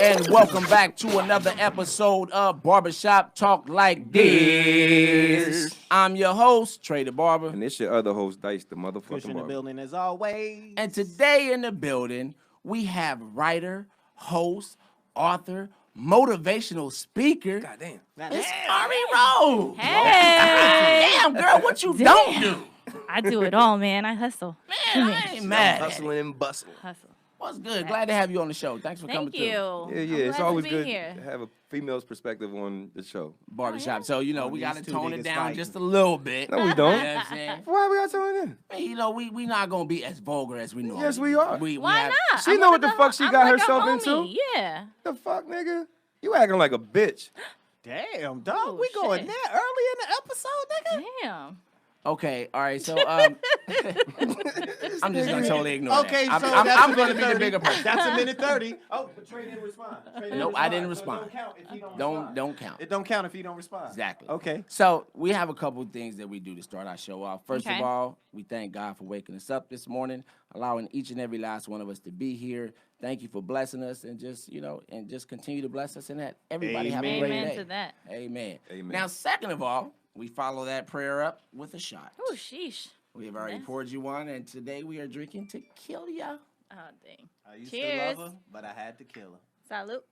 and welcome back to another episode of Barbershop Talk Like This. I'm your host, Trey the Barber. And it's your other host, Dice, the motherfucking Kush in the barber. building as always. And today in the building, we have writer, host, author, motivational speaker. Goddamn. It's Arie Rose. Hey! Damn, girl, what you don't do? I do it all, man. I hustle. Man, I ain't mad. Hustling and bustling. Hustle. What's good? Glad to have you on the show. Thanks for coming Thank you. through. Yeah, it's glad always to be good here. to have a female's perspective on the show. Barbershop. So, you know, we These got to two tone it niggas down fighting. just a little bit. No, we You don't. know what I'm saying? Why we got something in? You know, we not going to be as vulgar as we normally Yes, we are. Why not? She I'm know like what the a fuck she I'm got like a herself homie. into? Yeah. The fuck, nigga? You acting like a bitch. Damn, dog. Oh, we going shit. there early in the episode, nigga? Damn. Okay, all right, so I'm just going to totally ignore Okay, that. so I'm that's going to a be minute the bigger 30. person. That's a minute 30. Oh, but Trey didn't respond. Nope, I didn't respond. So it don't count if he don't Don't respond. count. It don't count if he don't respond. Exactly. Okay. So we have a couple things that we do to start our show off. First of Okay. all, we thank God for waking us up this morning, allowing each and every last one of us to be here. Thank you for blessing us, and just just continue to bless us in that. Everybody have a great Amen day. to that. Amen. Amen. Now, second of all, we follow that prayer up with a shot. Oh, sheesh. We have already Yes. poured you one, and today we are drinking tequila. Oh, dang. I used Cheers. to love her, but I had to kill her. Salute.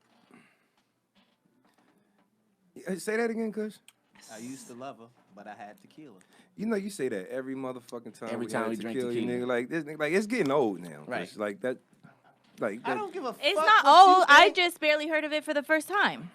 Say that again, Kush. I used to love her, but I had to kill her. You know you say that every motherfucking time. Every we time have we to drink kill you, tequila. nigga. Like this, nigga, like it's getting old now. Right. Kush. Like that. Like I that. don't give a fuck. It's what not you old. I think. just barely heard of it for the first time.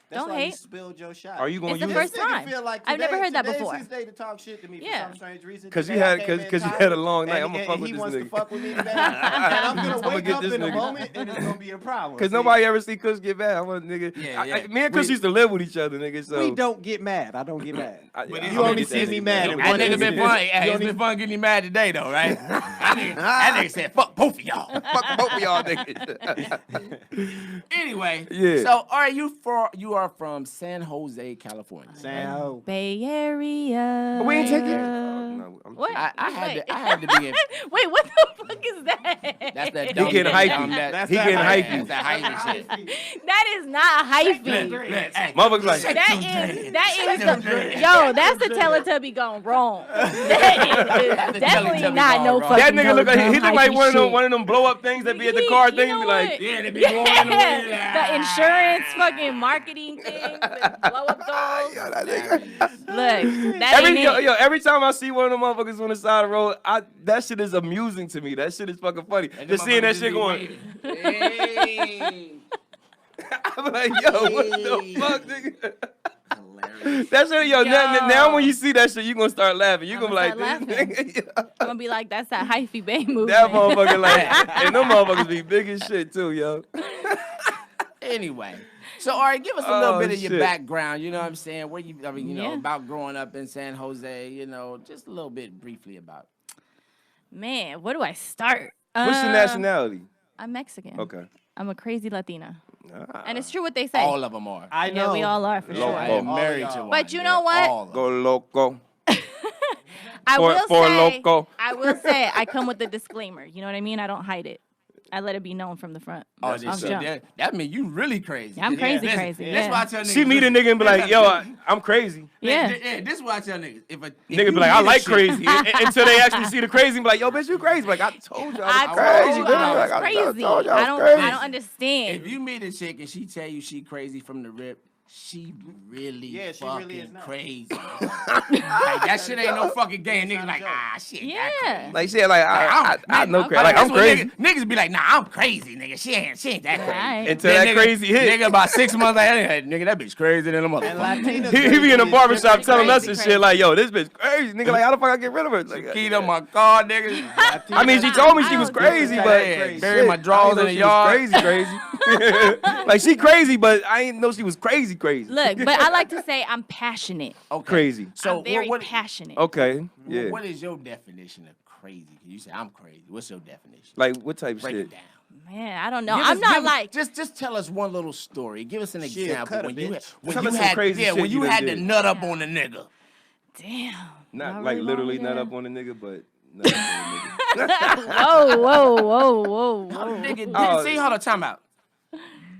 That's don't why you hate. spilled your shot. Are you gonna It's the use first it? This nigga time. feel like I've never heard that today's before. his day to talk shit to me Yeah. for some strange reason. 'Cause you Today I had- came 'cause- in 'cause you tired, had a long night. and- I'ma and fuck with he this wants nigga. to fuck with me today. And I'm gonna I'ma wake get up this in a nigga. moment and it's gonna be a problem. Cause See, nobody ever see Kush get mad. I'm a nigga. Yeah, yeah. Me and Kush used to live with each other, nigga. So we don't get mad. I don't get mad. But You only see me mad in That one nigga been instance. fun. Hey, it's been fun getting you mad today, though, right? that nigga said, fuck both of y'all. Fuck both of y'all niggas. Anyway, Yeah. so you are from San Jose, California. Sam. Bay Area. We ain't taking. No, I'm What? I had Wait. to be in. Wait, what the fuck is that? That's that He dumb getting dumb hypey. that- He getting hypey. That's that hypey shit. That is not hyphy. Hey, Motherfuckers like. That is the yo. That's the Teletubby gone wrong. That is definitely Teletubby not gone no wrong. fucking. That nigga look like he look like hyphy one of them blow up things that be at the He- car you thing. know Be like, what? Yeah, they be shit. going in the wind. The insurance fucking marketing things and blow up dolls. yo, that nigga. Look, that ain't it. Every time I see one of them motherfuckers on the side of the road, that shit is amusing to me. That shit is fucking funny. Just seeing that shit going. Hey. I'm like, yo, what the fuck, nigga? Hilarious. That shit, yo, Yo. now when you see that shit, you gonna start laughing. You I'ma gonna be like, start this nigga, I'm gonna be like, that's that hyphy Bay movie. that motherfucker like, and them motherfuckers be big as shit too, yo. Anyway, so all right, give us a little Oh, bit of your shit. background. You know what I'm saying? Where you, Yeah. about growing up in San Jose. You know, just a little bit briefly about. Man, where do I start? What's your nationality? I'm Mexican. Okay. I'm a crazy Latina. Ah. And it's true what they say. All of them are. I know. Yeah, we all are for Loco. sure. I am All married y'all. to one. But you They're know what? all of them. Go loco. I For- will for say, loco. I will say, I come with the disclaimer. You know what I mean? I don't hide it. I let it be known from the front. Oh, off this shit, jump. that mean you really crazy. I'm crazy, Listen, crazy. That's Yeah. why I tell niggas. She meet a nigga and be like, yo, I'm crazy. Yeah. This is why I tell niggas. If Nigga you be like, I meet a like chick- crazy. Until they actually see the crazy and be like, yo, bitch, you crazy. Like, I told you I was crazy. told you I nigga. was Like, crazy. told you I was crazy. don't understand. If you meet a chick and she tell you she crazy from the rip, she really Yeah, she fucking really is not. crazy. Like, that shit ain't no fucking game. Niggas like, shit, that Yeah. crazy. Like, shit, like, I know crazy. Like, I'm that's what crazy. Niggas be like, nah, I'm crazy, nigga. She ain't that crazy. Right. Until Then that nigga- crazy hit. Nigga, about 6 months later, nigga, that bitch crazy than a And motherfucker. Latinas He be in the crazy barbershop is telling us crazy, and crazy. shit like, yo, this bitch crazy. Nigga, like, how the fuck I get rid of her? Like, Keyed up my car, nigga. I mean, she told me she was crazy, Yeah, but crazy. Buried my shit, drawers I in didn't the know yard. she was crazy. Like, she crazy, but I didn't know she was crazy. Look, but I like to say I'm passionate. Okay. Crazy. So I'm very what, passionate. Okay, yeah. what is your definition of crazy? You say I'm crazy. What's your definition? Like, what type of Break shit? it down. Man, I don't know. Give I'm us- not give- like. just tell us one little story. Give us an Shit, example cut a when you bitch. when Tell you us some had crazy shit when you you done had to did. nut up on the nigga. Damn. Not Y'all like really literally want me nut to- up on a nigga, but nut up on a nigga. Whoa. Nigga, Oh. see, hold on, time out.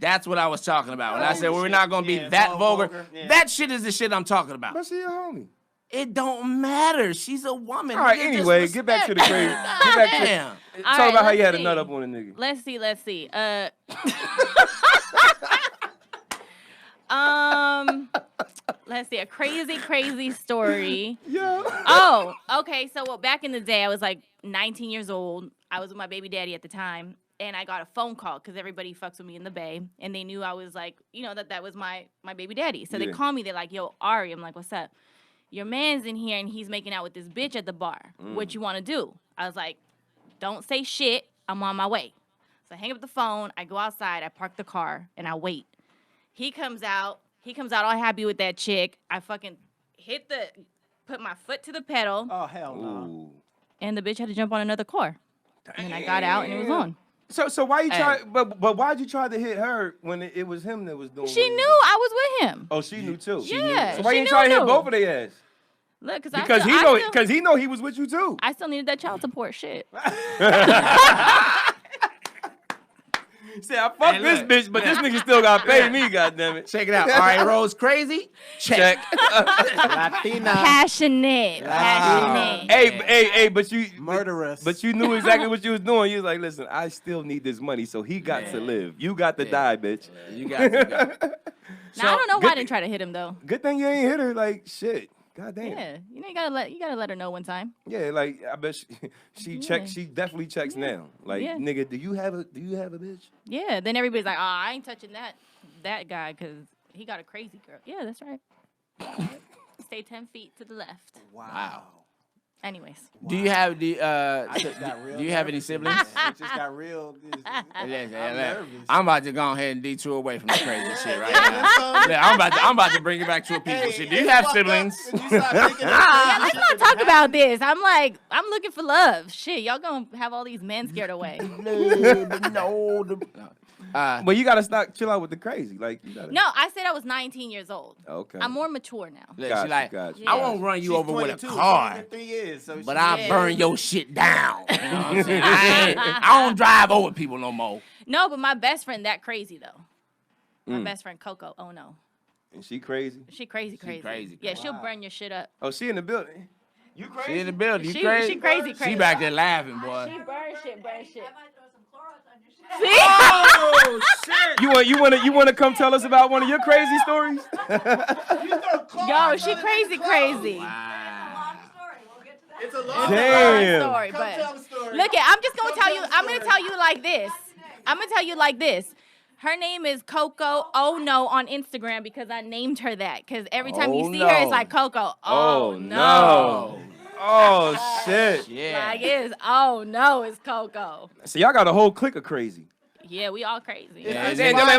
That's what I was talking about. When I said we're not gonna be that vulgar. Yeah. That shit is the shit I'm talking about. But she a homie. It don't matter. She's a woman. All right, Nigga, just anyway, get back to the crazy. respect. Get back to Damn. All talk right, about how you let's had a see. nut up on a nigga. Let's see. Let's see, a crazy story. Yeah. Oh, okay. So well, back in the day, I was like 19 years old. I was with my baby daddy at the time, and I got a phone call because everybody fucks with me in the Bay, and they knew I was like, that was my baby daddy. So they Yeah. call me. They're like, "Yo, Arie," I'm like, "What's up? Your man's in here, and he's making out with this bitch at the bar. What you want to do?" I was like, "Don't say shit. I'm on my way." So I hang up the phone. I go outside. I park the car, and I wait. He comes out all happy with that chick. I fucking put my foot to the pedal, Oh, hell no. Ooh. and the bitch had to jump on another car. And I got out, and it was on. So why you Hey. try? But why'd you try to hit her when it was him that was doing? She what he knew did? I was with him. Oh, she knew too. Yeah, So why she you ain't try to hit knew. both of their ass? Look, Because he know he was with you too. I still needed that child support shit. Say I fuck Hey, this look. bitch, but this nigga still got to pay me. Goddammit. Check it out. Arie Rose crazy? Check. Latina. Passionate. Hey, but Murderous. But you knew exactly what you was doing. You was like, listen, I still need this money, so he got to live. You got to die, bitch. You got to. Now, I don't know why I good- didn't try to hit him though. Good thing you ain't hit her. Like shit. God damn. Yeah, you gotta let her know one time. Yeah, like I bet she checks. She definitely checks now. Like Yeah. nigga, do you have a bitch? Yeah, then everybody's like, "Oh, I ain't touching that guy because he got a crazy girl." Yeah, that's right. Stay 10 feet to the left. Wow. Anyways, Do you have the I just got real do you have any nervous. siblings? It just got real. I'm nervous. I'm about to go ahead and detour away from the crazy shit right now. Yeah, I'm about to bring it back to a peaceful shit. Do you have siblings? yeah, let's not talk about this. I'm looking for love. Shit, y'all gonna have all these men scared away. Well, you gotta stop. Chill out with the crazy. Like you gotta. No, I said I was 19 years old. Okay. I'm more mature now. Look, Gotcha, she like, gotcha. I won't run you She's over with a 22, car, she's been 3 years, so but she- I Yeah. burn your shit down. You know what I'm saying? I don't drive over people no more. No, but my best friend that crazy though. My best friend Coco. Oh no, And she crazy. she crazy. crazy. Yeah, she'll burn your shit up. Oh, she in the building. You crazy? She in the building. You She crazy? crazy. She back there laughing, She boy. burn shit. Oh shit! You wanna come tell us about one of your crazy stories? Yo, she crazy. Wow. It's a long Damn. Story, Come but tell the story. look, I'm just gonna Come tell tell you. the I'm gonna story. tell you like this. I'm gonna tell you like this. Her name is Coco Oh No on Instagram because I named her that. Because every time Oh, you see her, it's no. like Coco. Oh, Oh, no. Oh shit! Yeah. Like it's oh no, it's Coco. So y'all got a whole clique of crazy. Yeah, we all crazy. Yeah, Damn, Five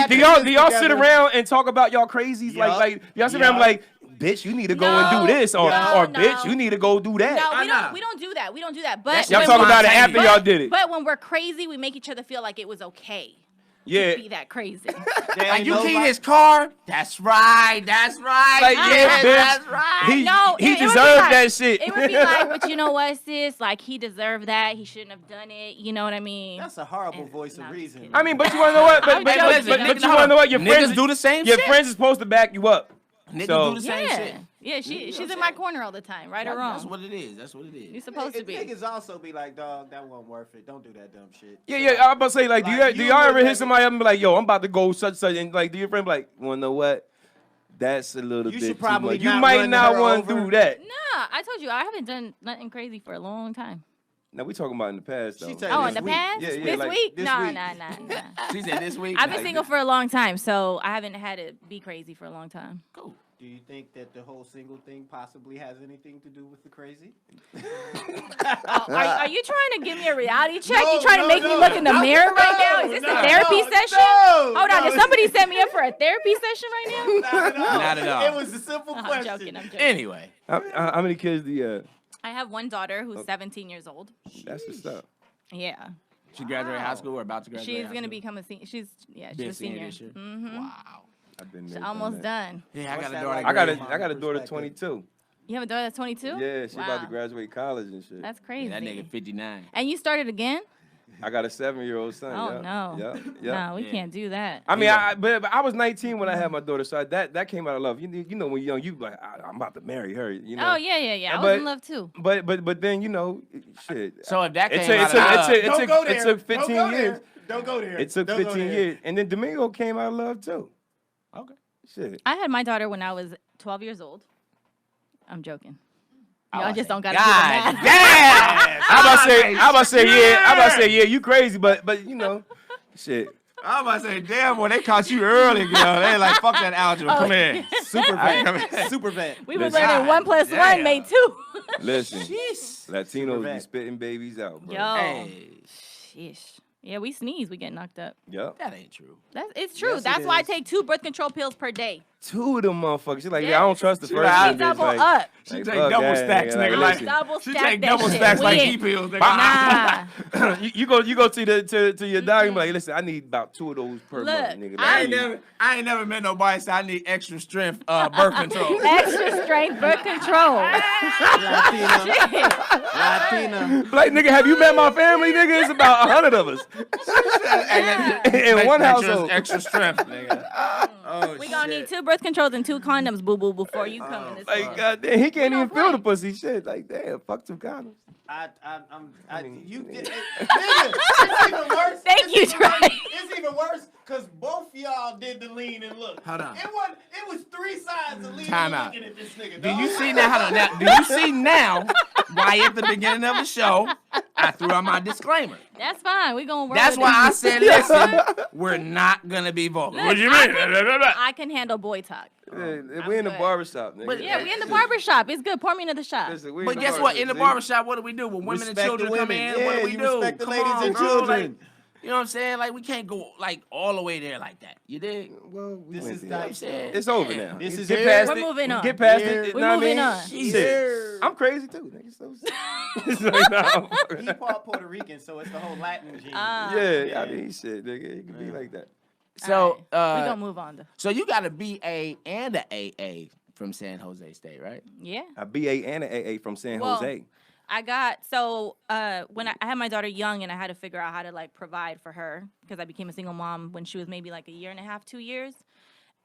do y'all sit together. around and talk about y'all crazies? Yup. Like y'all sit around Yup. like, bitch, you need to go and do this, or No, bitch, no. you need to go do that. No, nah. we don't do that. We don't do that. But That's Y'all when talk we're- about it after But- y'all did it. But when we're crazy, we make each other feel like it was okay Yeah. to be that crazy. Like you keep his car? That's right. That's right. Like, yeah, bitch. That's right. He No, he it would be deserved like- that shit. It would be like, but you know what, sis? Like he deserved that. He shouldn't have done it. You know what I mean? That's a horrible And- voice no, of I'm just reason. kidding. I mean, but you wanna know what? I'm But joking. you wanna know what? Your Niggas friends do the same Your shit. friends is supposed to back you up. Niggas So- do the same Yeah, shit. yeah. She's in my corner all the time, right or wrong. That's what it is. That's what it You're is. supposed to be. Niggas also be like, dog, that wasn't worth it. Don't do that dumb shit. Yeah, I'm about to say, like, do Like, y'all you ever would hit never- somebody up and be like, yo, I'm about to go such, and like, do your friend be like, wanna know what? That's a little You bit should too probably much. You not might run not her want to over. do that. Nah, I told you I haven't done nothing crazy for a long time. Now we talking about in the past though. She tell Oh, this in the week. past? Yeah, yeah, this like, week? this Nah, week. nah. She said this week. I've been like, single for a long time, so I haven't had to be crazy for a long time. Cool. Do you think that the whole single thing possibly has anything to do with the crazy? Oh, are you trying to give me a reality check? No, you trying to make me look in the mirror right now? Is this a therapy session? Hold on, did somebody set me up for a therapy session right now? Not at all. Not at all. It was a simple I'm question. joking. I'm joking. Anyway. How many kids do you have? I have one daughter who's 17 years old. That's the stuff. Yeah, She graduated high school or about to graduate? she's high gonna school? become a senior. She's Be a senior. this year. Mm-hmm. Wow. I've been She's there, almost done. Yeah, I What's got a that daughter. like? I got From a daughter perspective. 22. You have a daughter that's 22? Yeah, she about to Wow. graduate college and shit. That's crazy. Yeah, that nigga 59. And you started again? I got a 7-year-old son. Oh yeah. no. Yeah. No, we can't do that. I mean, but I was 19 when I had my daughter, so that came out of love. You know, when you're young, you like, I'm about to marry her. You know. Oh yeah. I But- was in love too. But then shit. So if that It came out of love, it took 15 years. Don't go there. It took Don't go 15 there. years, and then Domingo came out of love too. okay. Shit. I had my daughter when I was 12 years old. I'm joking. Y'all I just say, don't gotta God do the math. damn! I'm about to say yeah. You crazy, but you know, shit. I'm about to say, damn, boy, they caught you early, girl. They like, fuck that algebra. Come here. Super vet. Super vet. We was Listen. learning 1 + 1 made 2. Listen, Jeez. Latinos be vet. spitting babies out, bro. Yo. Hey, Sheesh. Yeah, we sneeze, we get knocked up. Yep. that ain't true. It's true. Yes, it That's why I is. take 2 birth control pills per day. 2 of them motherfuckers. She's like, Yeah. yeah, I don't trust the She first like, one. bitch. double Like, up. She like, take fuck double that, stacks, like, nigga. Like, listen. Double she stack take that double shit. stacks like Win. E pills. Nah. you go to your doctor and be like, listen, I need about 2 of those per Look, month, nigga. I ain't never met nobody say I need extra strength birth control. Extra strength birth control. Latina. Like, nigga, have you met my family, nigga? It's about 100 of us in one household. Extra strength, nigga. Oh, We gonna need 2 birth controls and 2 condoms, boo boo, before you come in this Like, world. goddamn, he can't We even don't feel the play. pussy. Shit, like, damn, fuck 2 condoms. You did, nigga, it's even worse. Thank It's you, even Trey. worse. It's even worse because both y'all did the lean and look. Hold on. It was 3 sides of lean Time and out. looking at this nigga. Do dog. you see now? Hold on. Now, do you see now why at the beginning of the show I threw out my disclaimer? That's fine. We gonna roll That's with why I it. said, listen, we're not gonna be vulgar. Look, I can handle boy talk. We in the good. barbershop, nigga. But Yeah, we in the barbershop. It's good. Pour me into the shop. Listen, we But guess what? In the see? barbershop, what do we do? When women Respect and children the come women. in, what do Yeah, we you do? respect the Come ladies on, and bro. children. Like, you know what I'm saying? Like, we can't go like all the way there like that. You dig? Well, we This went is there. nice. It's over Yeah. now. This is Get here. past We're it. moving on. Get past Here. it. We're know what I moving mean? on. Shit. I'm crazy too, nigga. So, it's like, nah, He part Puerto Rican, so it's the whole Latin gene. yeah, I mean, shit, nigga. It can be like that. So, we gonna move on though. so you got a BA and a AA from San Jose State, right? Yeah. A BA and an AA from San Well, Jose. I got when I had my daughter young and I had to figure out how to like provide for her because I became a single mom when she was maybe like 1.5 2 years,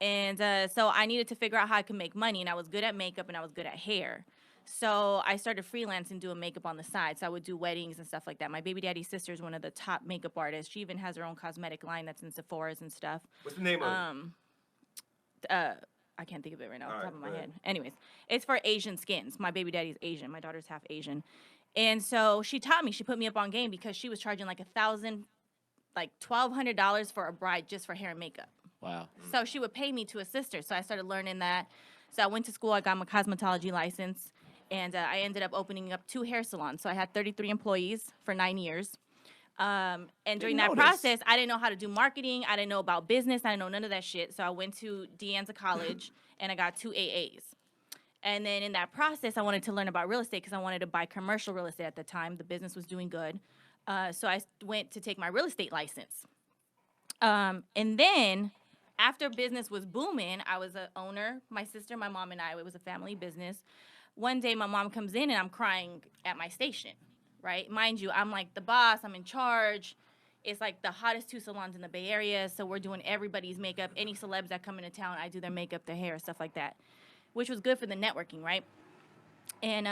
and so I needed to figure out how I could make money, and I was good at makeup and I was good at hair. So I started freelancing doing makeup on the side. So I would do weddings and stuff like that. My baby daddy's sister is one of the top makeup artists. She even has her own cosmetic line that's in Sephora's and stuff. What's the name of it? I can't think of it right now off the All top of right, my go head. Anyways, it's for Asian skins. My baby daddy's Asian. My daughter's half Asian. And so she taught me, she put me up on game because she was charging like $1,200 for a bride just for hair and makeup. Wow. So she would pay me to assist her. So I started learning that. So I went to school, I got my cosmetology license, and I ended up opening up 2 hair salons. So I had 33 employees for 9 years. And during that process, I didn't know how to do marketing. I didn't know about business. I didn't know none of that shit. So I went to De Anza College and I got 2 AAs. And then in that process, I wanted to learn about real estate because I wanted to buy commercial real estate at the time. The business was doing good. So I went to take my real estate license. And then after business was booming, I was an owner. My sister, my mom, and I, it was a family business. One day my mom comes in and I'm crying at my station. Right? Mind you, I'm like the boss, I'm in charge. It's like the hottest 2 salons in the Bay Area, so we're doing everybody's makeup. Any celebs that come into town, I do their makeup, their hair, stuff like that, which was good for the networking, right? And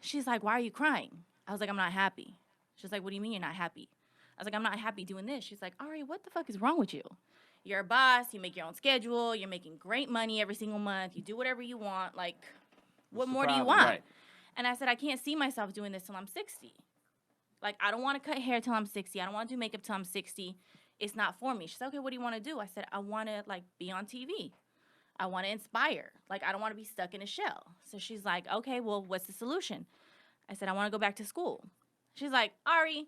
she's like, why are you crying? I was like, I'm not happy. She's like, what do you mean you're not happy? I was like, I'm not happy doing this. She's like, Arie, what the fuck is wrong with you? You're a boss, you make your own schedule, you're making great money every single month, you do whatever you want, like, what more do you want? Right. And I said, I can't see myself doing this till I'm 60. Like, I don't want to cut hair till I'm 60. I don't want to do makeup till I'm 60. It's not for me. She said, okay, what do you want to do? I said, I want to, like, be on TV. I want to inspire. Like, I don't want to be stuck in a shell. So she's like, okay, well, what's the solution? I said, I want to go back to school. She's like, Arie,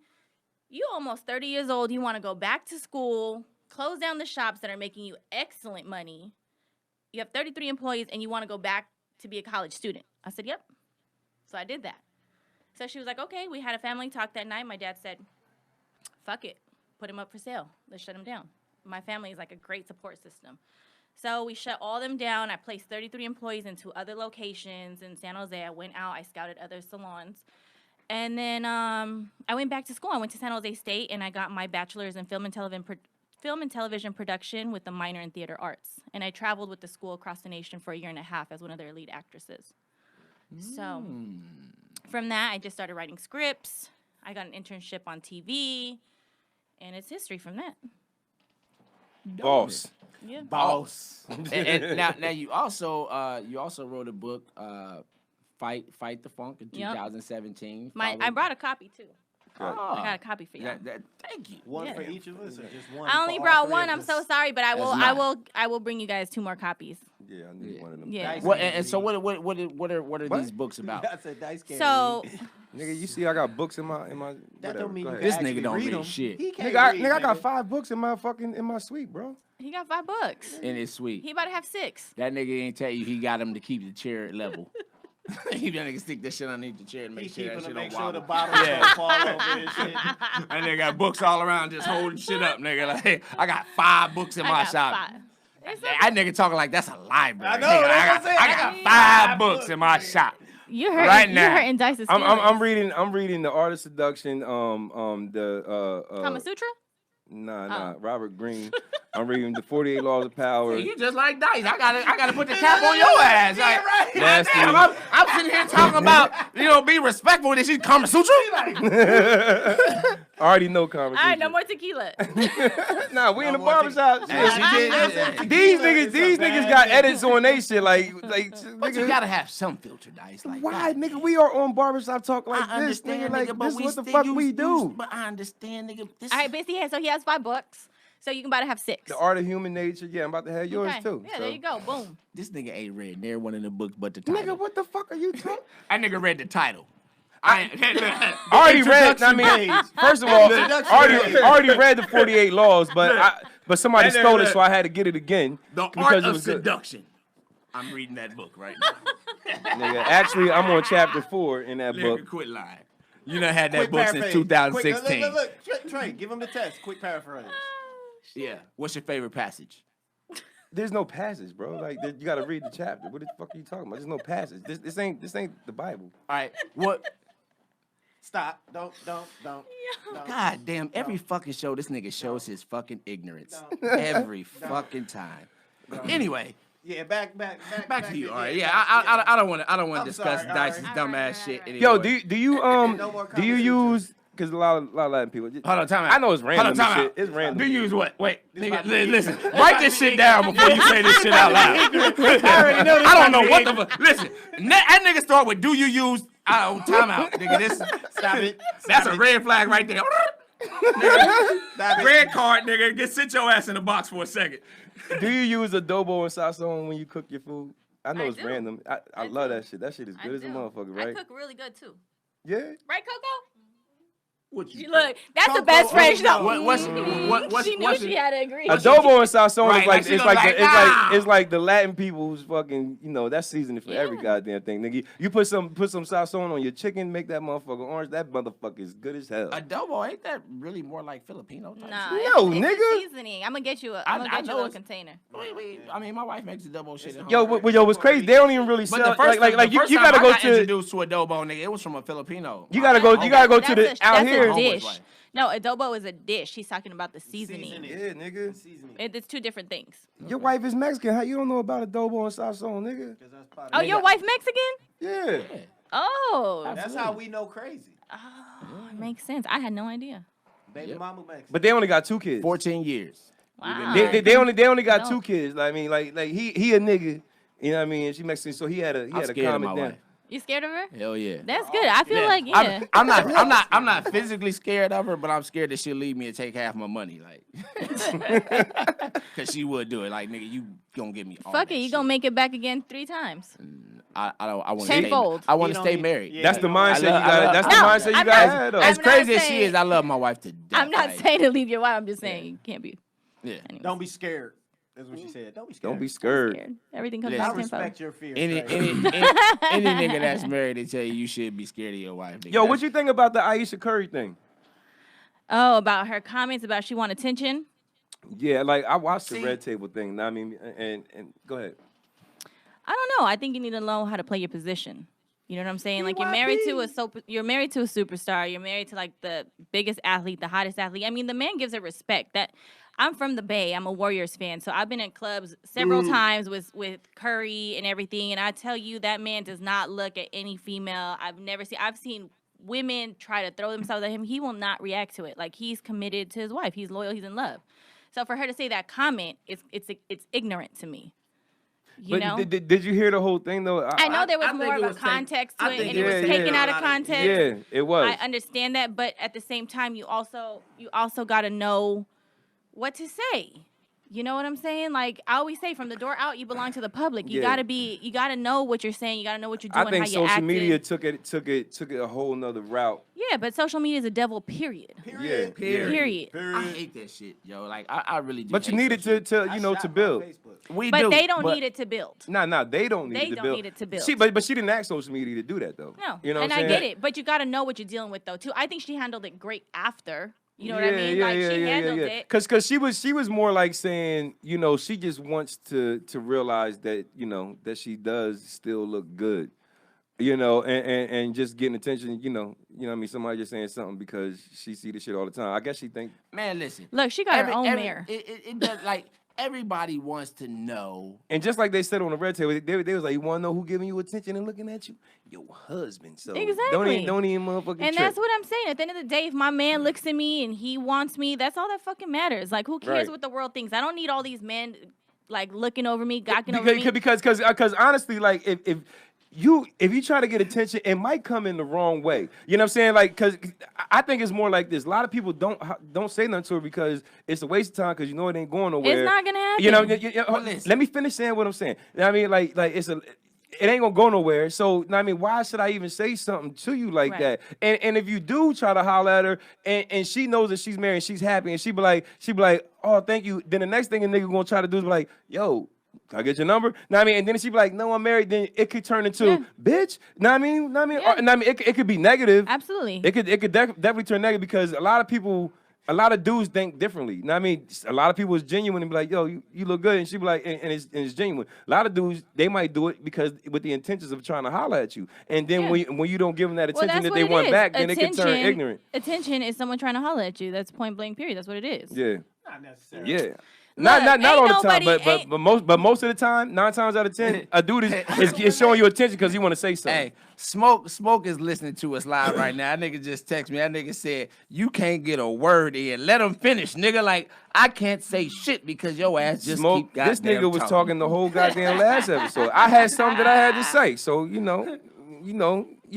you almost 30 years old. You want to go back to school, close down the shops that are making you excellent money. You have 33 employees, and you want to go back to be a college student. I said, yep. So I did that. So she was like, okay, we had a family talk that night. My dad said, fuck it, put him up for sale. Let's shut him down. My family is like a great support system. So we shut all them down. I placed 33 employees into other locations in San Jose. I went out, I scouted other salons. And then I went back to school. I went to San Jose State, and I got my bachelor's in film and television production with a minor in theater arts. And I traveled with the school across the nation for a year and a half as one of their lead actresses. So from that, I just started writing scripts. I got an internship on TV, and it's history from that. Boss. Yeah. Boss. and now you also wrote a book, Fight the Funk in 2017. I brought a copy too. Oh. I got a copy for you. Thank you. One for each of us, or just one? I only for all brought three one. of I'm us? so sorry, but I will bring you guys 2 more copies. Yeah, I need one of them. Yeah. What and so what are these books about? That's a dice game. So Nigga, you see I got books in my that whatever. don't mean Go you ahead. This can nigga actually don't read them. shit. He can't Nigga, read, I got 5 books in my suite, bro. he got 5 books. And it's sweet. He about to have 6. That nigga ain't tell you he got him to keep the chair level. He that nigga stick that shit underneath the chair and He make sure keeping that to shit make don't sure the wobble. bottom don't fall over and shit. That nigga got books all around just holding shit up, nigga. Like, hey, I got 5 books in my got shop. 5. It's That nigga talking like that's a library. I know, Nigga, that's what I'm saying. I got 5 books in my shop. You hurt. Right You now. hurting Dice's I'm feelings. I'm reading the Art of Seduction, Kama Sutra. Nah, Robert Greene. I'm reading the 48 Laws of Power. You just like Dice. I gotta put the cap on your ass. Like, right. Nasty. damn, I'm sitting here talking about, be respectful. This is Kama Sutra. I already know All conversation. right, no more tequila. Nah, we in the more barbershop. Yeah, These niggas got edits on they shit. Like But you nigga, gotta have some filter, Dice. Like, why, God, nigga? We are on barbershop talk like I this, understand, nigga. Like but this we is what the still fuck we do. But I understand, nigga. This All right, basically, so he has 5 books. So you can about to have 6. The Art of Human Nature. Yeah, I'm about to have yours Okay. too. Yeah, so. there you go. Boom. This nigga ain't read near one of the books but the title. Nigga, what the fuck are you talking? That nigga read the title. I Already read. I mean, first of all, already read the 48 laws, but somebody stole it, so I had to get it again. The because Art it of was good. Seduction. I'm reading that book right now. Nigga, actually, I'm on chapter 4 in that Nigga, book. quit lying. You done had that Quick book since paraphrase. 2016. Quick, look. Trey, give him the test. Quick paraphrase. Yeah. What's your favorite passage? There's no passage, bro. Like you gotta read the chapter. What the fuck are you talking about? There's no passage. This ain't the Bible. All right. What? Stop. Don't. God damn, every fucking show, this nigga shows his fucking ignorance. Every fucking time. Anyway, Yeah, back back to you. All right. Yeah, I don't want to discuss sorry, Dice's all right. dumb ass All shit right. anymore. Yo, do you No more do you conversation. use because a lot of Latin people. Hold on, time out. I know it's random. Hold on, time and shit. out. It's random. Do you use what? Wait, nigga, about to be listen. Write this shit down before you say this shit out loud. I already know this I don't about know to what be the fuck. Listen, that nigga start with do you use? Time out, nigga. This Stop it. that's a red flag right there. Stop it. Red card, nigga. Sit your ass in the box for a second. Do you use adobo and sazon when you cook your food? I know I it's do. random. I I love do. that shit. That shit is good as a motherfucker, I right? cook really good too. Yeah. Right, Coco? What You look, that's the best Coco, French though. what's She knew she had to agree. Adobo and sazon Right, is like like she it's gonna like like, the, "Ah." it's like the Latin people who's fucking that's seasoning for every Yeah. goddamn thing, nigga. You put some sazon on your chicken, make that motherfucker orange. That motherfucker is good as hell. Adobo, ain't that really more like Filipino type Nah, shit? No, it's nigga. a seasoning. I'm gonna get you a I little know it's- container. Wait. I mean, my wife makes adobo shit at home. Yo, what's crazy? They don't even really But sell the first like the you first gotta time go I got to introduced to adobo, nigga, it was from a Filipino. you gotta go to the out That's here. a Homeboy's dish. wife. No, adobo is a dish. She's talking about the seasoning. Seasoning. Yeah, nigga. Seasoning. It's 2 different things. Your wife is Mexican. How you don't know about adobo and sazon, nigga? 'Cause that's part Oh, of your wife Mexican? Yeah. Oh, That's how we know crazy. it makes sense. I had no idea. Baby mama Mexican. But they only got 2 kids. 14 years. Wow. They only got No. 2 kids. I mean, like he a nigga. You know what I mean? And she Mexican, so he had I'm to scared of calm my it down. wife. You scared of her? Hell yeah. That's good. I feel like I'm not physically scared of her, but I'm scared that she'll leave me and take half my money, like, cause she would do it. Like, nigga, you gonna give me all Fuck that it. You shit. gonna make it back again 3 times. I want to stay. Tenfold. I want You to don't stay need- married. yeah. That's the mindset you I love- got. That's the No, mindset you I'm got. not- had, though. As I'm crazy not as she saying- is, I love my wife to death. I'm not like, saying to leave your wife. I'm just saying you can't be. Yeah. Anyways. Don't be scared. That's what she said. Don't be scared. Don't be scared. Scared. Everything comes Listen. I back to info. respect your fear. Any Trey. any nigga that's married, they tell you should be scared of your wife. Nigga. Yo, what That's- you think about the Aisha Curry thing? Oh, about her comments about she want attention. Yeah, like I watched the See? Red Table thing. I mean, and go ahead. I don't know. I think you need to know how to play your position. You know what I'm saying? Like you're married to a superstar. You're married to like the biggest athlete, the hottest athlete. I mean, the man gives it respect. That I'm from the Bay. I'm a Warriors fan, so I've been in clubs several times with Curry and everything. And I tell you, that man does not look at any female. I've seen women try to throw themselves at him. He will not react to it. Like he's committed to his wife. He's loyal. He's in love. So for her to say that comment, it's ignorant to me. You know? Did you hear the whole thing though? I know there was more of a context to it, and it was taken out of context. Yeah, it was. I understand that, but at the same time, you also got to know what to say. You know what I'm saying? Like I always say, from the door out, you belong to the public. You gotta know what you're saying. You gotta know what you're doing. I think how you social media took it a whole nother route. Yeah, but social media is a devil. Period. Yeah. Period. I hate that shit, yo. Like I really do. But you need it to build. But they don't need it to build. Nah, they don't need it to build. They don't need it to build. But she didn't ask social media to do that though. No, you know and what I'm I saying? get it. But you got to know what you're dealing with though too. I think she handled it great after. You know what I mean? She handled it. Cause she was more like saying, you know, she just wants to realize that, you know, that she does still look good. You know, and just getting attention, you know what I mean? Somebody just saying something because she see this shit all the time. I guess she think. Man, listen. Look, she got her own mirror. It does, like, everybody wants to know. And just like they said on the red table, they was like, you want to know who giving you attention and looking at you? Your husband. So exactly. Don't even motherfucking And that's what I'm saying. At the end of the day, if my man looks at me and he wants me, that's all that fucking matters. Like, who cares what the world thinks? I don't need all these men, like, looking over me, gawking over me. Because honestly, like, if you try to get attention, it might come in the wrong way. You know what I'm saying? Like, because I think it's more like this. A lot of people don't say nothing to her because it's a waste of time because you know it ain't going nowhere. It's not gonna happen. You know, let me finish saying what I'm saying. You know what I mean, like it ain't gonna go nowhere. So, I mean, why should I even say something to you like that? And if you do try to holler at her, and she knows that she's married, and she's happy, and she be like, oh, thank you. Then the next thing a nigga gonna try to do is be like, yo, can I get your number? Know what I mean? And then she be like, no, I'm married. Then it could turn into, bitch. Know what I mean? It could be negative. Absolutely. It could definitely turn negative because a lot of dudes think differently. Know what I mean? A lot of people is genuine and be like, yo, you look good. And she be like, and it's genuine. A lot of dudes, they might do it because with the intentions of trying to holler at you. And then when you don't give them that attention that they want back, then it can turn ignorant. Attention is someone trying to holler at you. That's point blank period. That's what it is. Yeah. Not necessarily. Yeah. Not all the time, but most of the time, 9 times out of 10, a dude is showing you attention because he want to say something. Hey, Smoke is listening to us live right now. That nigga just texted me. That nigga said, you can't get a word in. Let him finish, nigga. Like, I can't say shit because your ass just keep goddamn This nigga was talking the whole goddamn last episode. I had something that I had to say, so you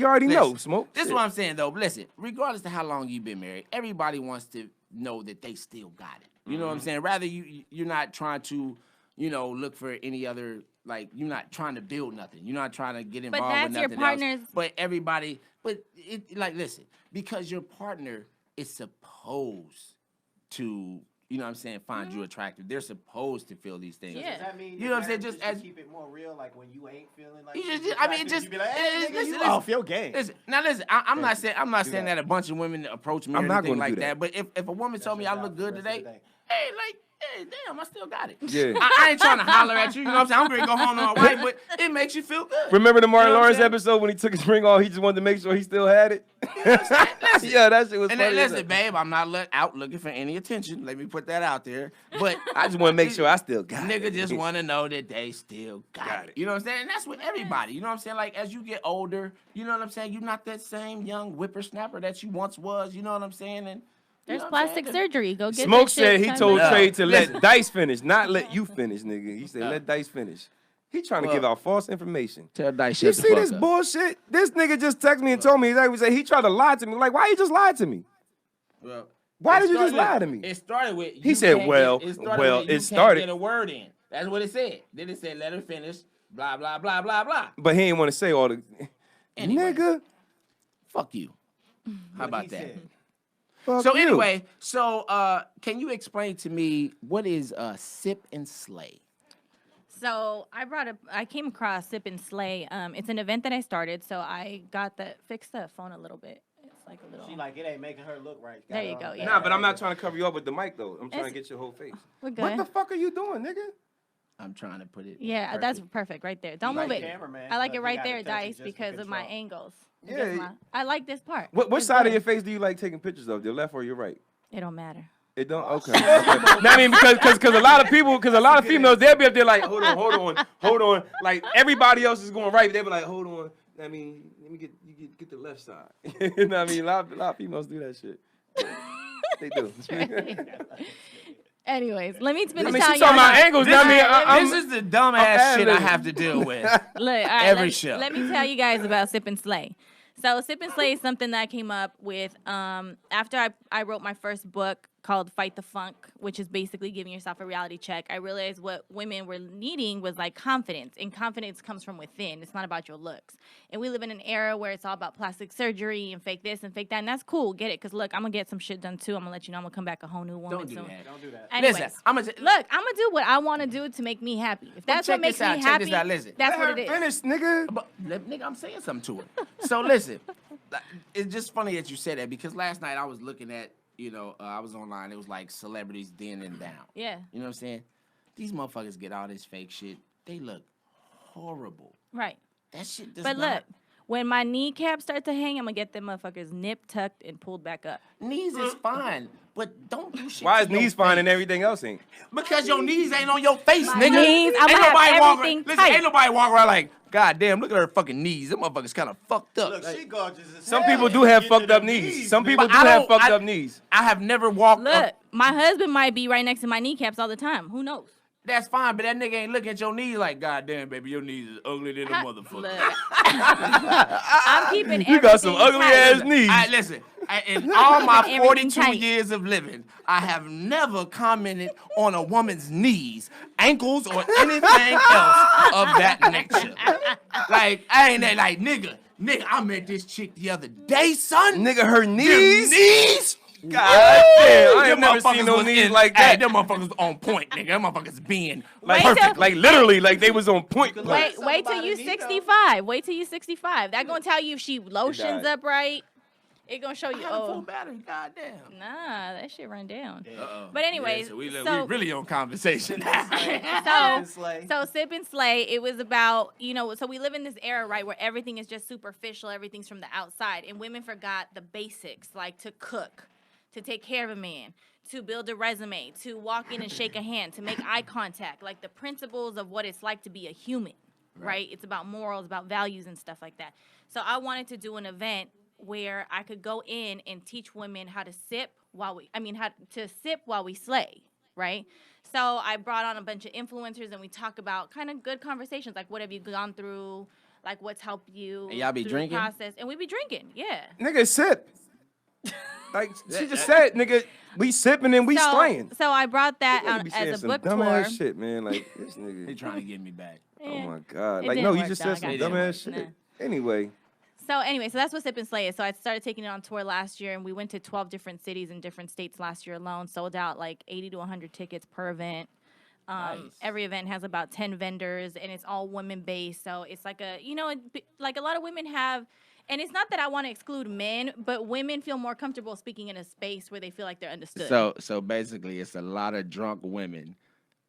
already know, Smoke. This is what I'm saying, though. Listen, regardless of how long you've been married, everybody wants to know that they still got it. You know what I'm saying? Rather, you're not trying to, look for any other, like, you're not trying to build nothing. You're not trying to get involved with nothing your partner's... else. Listen, because your partner is supposed to, find you attractive. They're supposed to feel these things. Yeah. Does that mean, you know what I'm saying? Just as keep it more real, like when you ain't feeling like you be like, hey, nigga, you off your game. Listen, I'm not saying that a bunch of women approach me or anything like that. But if a woman told me I look good today, hey, damn, I still got it. Yeah. I ain't trying to holler at you. You know what I'm saying? I'm gonna go home to my wife, but it makes you feel good. Remember the Martin Lawrence episode when he took his ring off? He just wanted to make sure he still had it. Yeah, that shit was funny. And listen, babe, I'm not out looking for any attention. Let me put that out there. But I just want to make sure I still got it. Nigga just want to know that they still got it. You know what I'm saying? And that's with everybody. You know what I'm saying? Like, as you get older, you know what I'm saying? You're not that same young whippersnapper that you once was. You know what I'm saying? And there's plastic surgery. Go get Smoke that said shit he told Trey to Listen. let Dice finish, not let you finish, nigga. He said let Dice finish. He trying to give out false information. Tell Dice You shut the see fuck this up. bullshit? This nigga just texted me and told me he tried to lie to me. Like, why you just lied to me? Well, Why did you just lie to me? It started with He said, can't it started. Get a word in. That's what it said. Then it said, let her finish. Blah blah blah blah blah. But he ain't want to say all the Anyway. nigga. Fuck you. How about that? Fuck So you. anyway, can you explain to me what is Sip and Slay? So I came across Sip and Slay. It's an event that I started, so I fixed the phone a little bit. It's like a little. She like it ain't making her look right. There you go. Yeah. Nah, but I'm not trying to cover you up with the mic though. I'm trying to get your whole face. We're good. What the fuck are you doing, nigga? I'm trying to put it. Yeah, perfect. that's perfect right there. Don't You move like it. cameraman, I like but it you right gotta there, touch it Dice, just to because of my control. angles. Yeah. I like this part. What It's side of good. your face do you like taking pictures of? Your left or your right? It don't matter. It don't. Okay. I mean, because a lot of people, because a lot of females, they'll be up there like, hold on. Like everybody else is going right, they'll be like, hold on. I mean, let me get the left side. You know what I mean? A lot of females do that shit. They do. Anyways, let me finish I mean, telling she's talking about y'all. angles. I mean, This is the dumbass shit I ad-libbing. have to deal with. Look, all right, every let, show. Let me tell you guys about Sip and Slay. So Sip and Slay is something that I came up with after I wrote my first book called Fight the Funk, which is basically giving yourself a reality check. I realized what women were needing was like confidence, and confidence comes from within. It's not about your looks. And we live in an era where it's all about plastic surgery and fake this and fake that, and that's cool. Get it? Because look, I'm gonna get some shit done too. I'm gonna let you know I'm gonna come back a whole new woman Don't do soon. that. Don't do that. Anyways, Listen, I'm gonna look, I'm gonna do what I want to do to make me happy. If that's check what makes this out, me check happy, this out, listen. that's Let what her it is. finish, nigga. But nigga, I'm saying something to her. So listen, like, it's just funny that you said that because last night I was looking at, I was online. It was like celebrities then and down. Yeah. You know what I'm saying? These motherfuckers get all this fake shit. They look horrible. Right. That shit does But not. look, when my kneecaps start to hang, I'm gonna get them motherfuckers nipped, tucked, and pulled back up. Knees is fine, but don't do shit. Why to is your knees fine and face. everything else ain't? Because your knees ain't on your face, My nigga. knees, I'ma ain't have nobody walk everything around. Listen, tight. ain't nobody walk around like, God damn, look at her fucking knees. Them motherfuckers kind of fucked up. Look, Like, she gorgeous as Some hell. people do You have get to fucked up them knees. Some man. people do But I have don't- fucked I- up knees. I have never walked Look, up. my husband might be right next to my kneecaps all the time. Who knows? That's fine, but that nigga ain't looking at your knees like, God damn, baby, your knees is ugly than a motherfucker. Look, I'm keeping You got some everything ugly tight. ass knees. Listen, in all my Everything 42 tight. years of living, I have never commented on a woman's knees, ankles, or anything else of that nature. Like, I ain't that like, nigga, I met this chick the other day, son. Nigga, her Them knees? knees? God damn, I ain't Them never seen motherfuckers no was knees in- like Hey, that. them motherfuckers on point, nigga. Them motherfuckers being Like, Wait till- like literally, like they was on point. Wait. Wait Something till about you a knee, though. 65. Wait till you 65. That gonna tell you if she lotions died. up right. It gonna show I you. had a full Oh, battery, goddamn. nah, that shit run down. Uh-oh. But anyways, Yeah, we so- really on conversation. So, Slay. so Sip and Slay, it was about, so we live in this era, right, where everything is just superficial, everything's from the outside, and women forgot the basics, like to cook, to take care of a man, to build a resume, to walk in and shake a hand, to make eye contact, like the principles of what it's like to be a human, right? It's about morals, about values and stuff like that. So I wanted to do an event where I could go in and teach women how to sip while we slay, right? So I brought on a bunch of influencers and we talk about kind of good conversations, like what have you gone through, like what's helped you And y'all be through drinking? the process, and we be drinking, yeah. Nigga, sip. Like she just said, nigga, we sipping and we slaying. So I brought that Nigga out be saying as a some book dumbass tour. shit, man. Like this They nigga. trying to get me back. Oh Yeah. my god. It Like didn't no, you work, just though. said I some got it. dumbass shit. Nah. Anyway, So that's what Sip and Slay is. So I started taking it on tour last year, and we went to 12 different cities in different states last year alone. Sold out like 80 to 100 tickets per event. Nice. Every event has about 10 vendors, and it's all women based. So it's like like a lot of women have, and it's not that I want to exclude men, but women feel more comfortable speaking in a space where they feel like they're understood. So basically, it's a lot of drunk women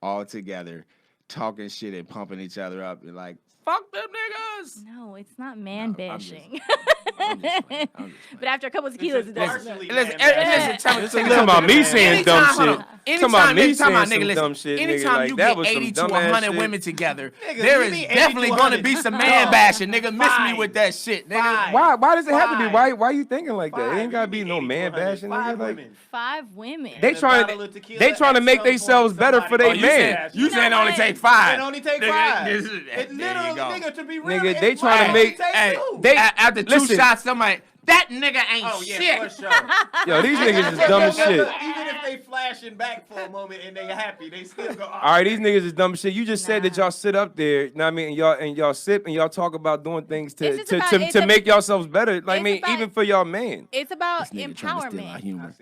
all together talking shit and pumping each other up and like, fuck them niggas. no, it's not man No, I'm just- bashing. I'm just playing. But after a couple of tequilas, it does. Partially Listen, man listen, tell me, talking about me saying dumb Anytime- hold shit. on. Talking about me Anytime, saying nigga, some listen, dumb shit, nigga. anytime Like you that get was some 80 to dumbass 100 shit. women together, Nigga, there you is mean 80 definitely to going to 100? be some man bashing. Nigga, miss me Five. with that shit, nigga. Five. Why does it have to be? Five. Why you thinking like that? It ain't gotta Five. be You no mean man 80 to 100. bashing, Five nigga. Like women. 5 women. they And a trying bottle of to tequila they trying to at make some themselves point, better for somebody- their Oh, you man. saying, you saying only what? take 5. It only take Nigga, 5. this is- It there you literally, go. nigga, to be real. Nigga, they it trying to might make- take Hey, two. They after 2 listen. shots, somebody, that nigga ain't Oh yeah, shit. for sure. Yo, these niggas is dumb as shit. Even if they flashing back for a moment and they happy, they still go. All right, these niggas is dumb as shit. You just said that y'all sit up there, you know what I mean, and y'all sip and y'all talk about doing things It's just about- to make yourselves better. Like I it's mean, about- even for y'all man. It's about This nigga trying to steal our empowerment. humor.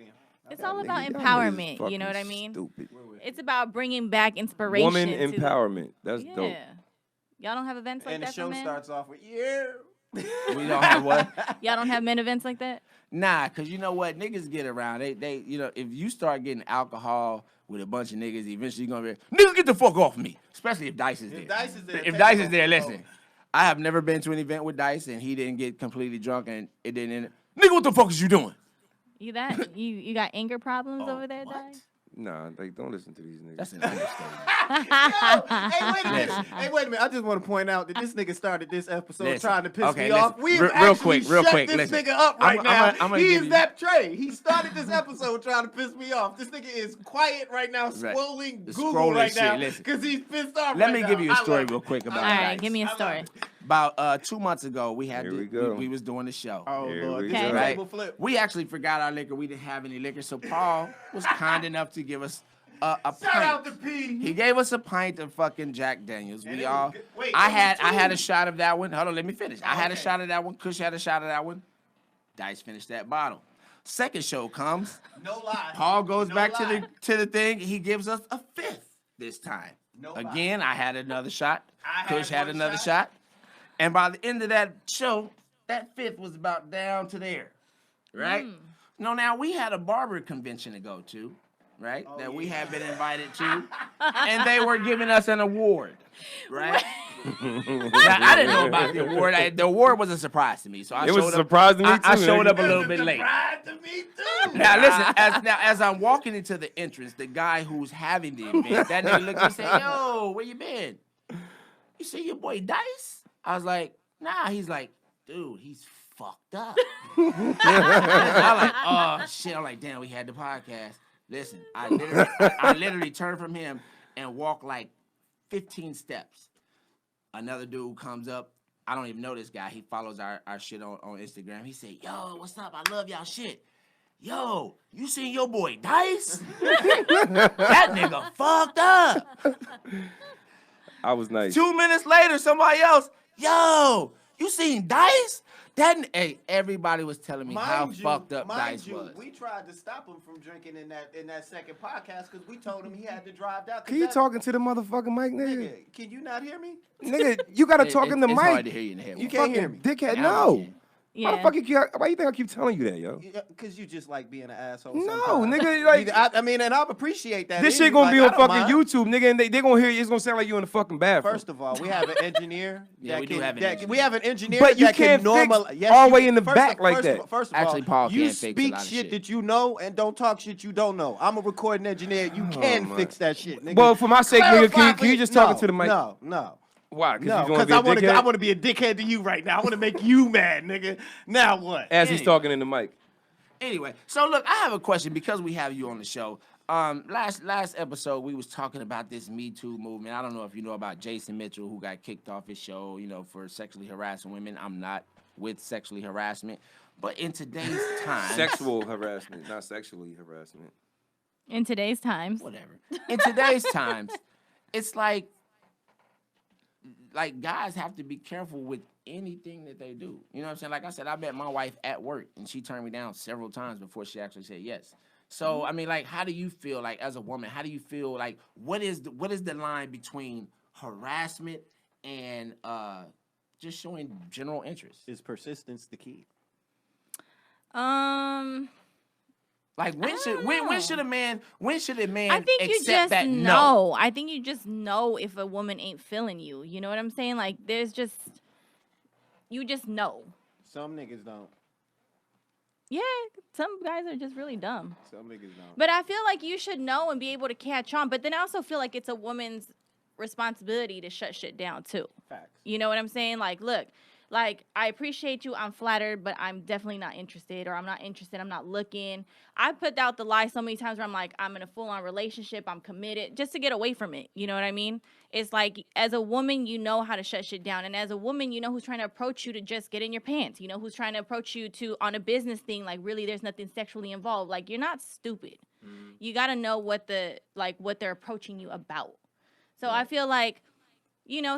It's all about Nigga, y'all niggas empowerment. You know what I fucking mean? Stupid. It's about bringing back inspiration. Woman to the- empowerment. That's Yeah. dope. Y'all don't have events like And the that for show men? starts off with yeah. We don't have what? Y'all don't have men events like that? Nah, cause you know what, niggas get around. They, if you start getting alcohol with a bunch of niggas, eventually gonna be, nigga, get the fuck off me. Especially if Dice is there. If Dice is there, listen. I have never been to an event with Dice, and he didn't get completely drunk, and it didn't end. Nigga, what the fuck is you doing? You got anger problems over there, Di? Nah, like, don't listen to these niggas. That's an understatement. Hey, wait a minute. I just want to point out that this nigga started this episode trying to piss me listen. off. We've Real actually quick, shut this listen. nigga up right now. I'm He is that Trey. He started this episode trying to piss me off. This nigga is quiet right now, scrolling Google right now because he's pissed off. Let me give you a story real quick about All right, Dice. give me a story. About 2 months ago, we was doing the show. Oh, Lord. we This go. is Right? table flip. We actually forgot our liquor. We didn't have any liquor, so Paul was kind enough to give us a Shout out pint. to P. He gave us a pint of fucking Jack Daniels. And We it all. was good. Wait, I it was had two. a shot of that one. Hold on, let me finish. I had a Okay. shot of that one. Kush had a shot of that one. Dice finished that bottle. Second show comes. No lie. Paul goes No back lie. to the thing. He gives us a fifth this time. No lie. Again, I had another shot. I Kush had had one another shot. And by the end of that show, that fifth was about down to there. Right? No, now we had a barber convention to go to, right? That we had been invited to. And they were giving us an award. Right? Now, I didn't know about the award. The award was a surprise to me. So I It showed was a up. surprise to me, I too, showed nigga. up a little bit late. Surprise to me too. Now listen, as I'm walking into the entrance, the guy who's having the event, that nigga looked at me and said, "Yo, where you been? You see your boy Dice?" I was like, "Nah." He's like, "Dude, he's fucked up." I'm like, "Oh shit!" I'm like, "Damn, we had the podcast." Listen, I literally turned from him and walked like 15 steps. Another dude comes up. I don't even know this guy. He follows our shit on Instagram. He said, "Yo, what's up? I love y'all shit. Yo, you seen your boy Dice? That nigga fucked up." I was nice. 2 minutes later, somebody else, "Yo, you seen Dice?" Hey, everybody was telling me how fucked up Dice was. We tried to stop him from drinking in that second podcast because we told him he had to drive down. Can you talking to the motherfucking mic, nigga? Nigga, can you not hear me? Nigga, you gotta talk in the It's mic. hard to hear you in the head. You can't hear me. Dickhead, Now no. you can. Why the fuck why you think I keep telling you that, yo? Because you just like being an asshole. No, sometimes. nigga, like I mean, and I appreciate that. this in shit you. gonna Like, be I on don't fucking mind. YouTube, nigga, and they gonna hear you. It's gonna sound like you in the fucking bathroom. First of all, we have an engineer. Yeah, that we do can, have an that- engineer. We have an engineer But you that can can't fix normalize. Yes, all you way can. in the back like first that. First of Actually, all, Paul you can't fix a speak lot of shit shit. that you know and don't talk shit you don't know. I'm a recording engineer. You can man. fix that shit, nigga. Well, for my sake, nigga, Clarify, can you please. just talk No, into the mic? No. Why? Because No, you because gonna be a dickhead? I want to be a dickhead to you right now. I want to make you mad, nigga. Now what? As he's talking in the mic. Anyway, so look, I have a question because we have you on the show. Last episode we was talking about this Me Too movement. I don't know if you know about Jason Mitchell, who got kicked off his show, for sexually harassing women. I'm not with sexually harassment, but in today's time, Sexual harassment, not sexually harassment. In today's times. whatever. In today's times, it's like guys have to be careful with anything that they do. You know what I'm saying? Like I said, I met my wife at work, and she turned me down several times before she actually said yes. So, I mean, like, how do you feel, like, as a woman, how do you feel, like, what is the line between harassment and just showing general interest? Is persistence the key? Like, when should a man I think you accept just that know. no? I think you just know if a woman ain't feeling you. You know what I'm saying? Like, you just know. Some niggas don't. Yeah, some guys are just really dumb. Some niggas don't. But I feel like you should know and be able to catch on. But then I also feel like it's a woman's responsibility to shut shit down, too. Facts. You know what I'm saying? Like, look, like, I appreciate you, I'm flattered, but I'm definitely not interested, or I'm not interested, I'm not looking. I put out the lie so many times where I'm like, I'm in a full-on relationship, I'm committed, just to get away from it. You know what I mean? It's like, as a woman, you know how to shut shit down. And as a woman, you know who's trying to approach you to just get in your pants. You know who's trying to approach you to, on a business thing, like, really, there's nothing sexually involved. Like, you're not stupid. Mm-hmm. You got to know what they're approaching you about. So I feel like,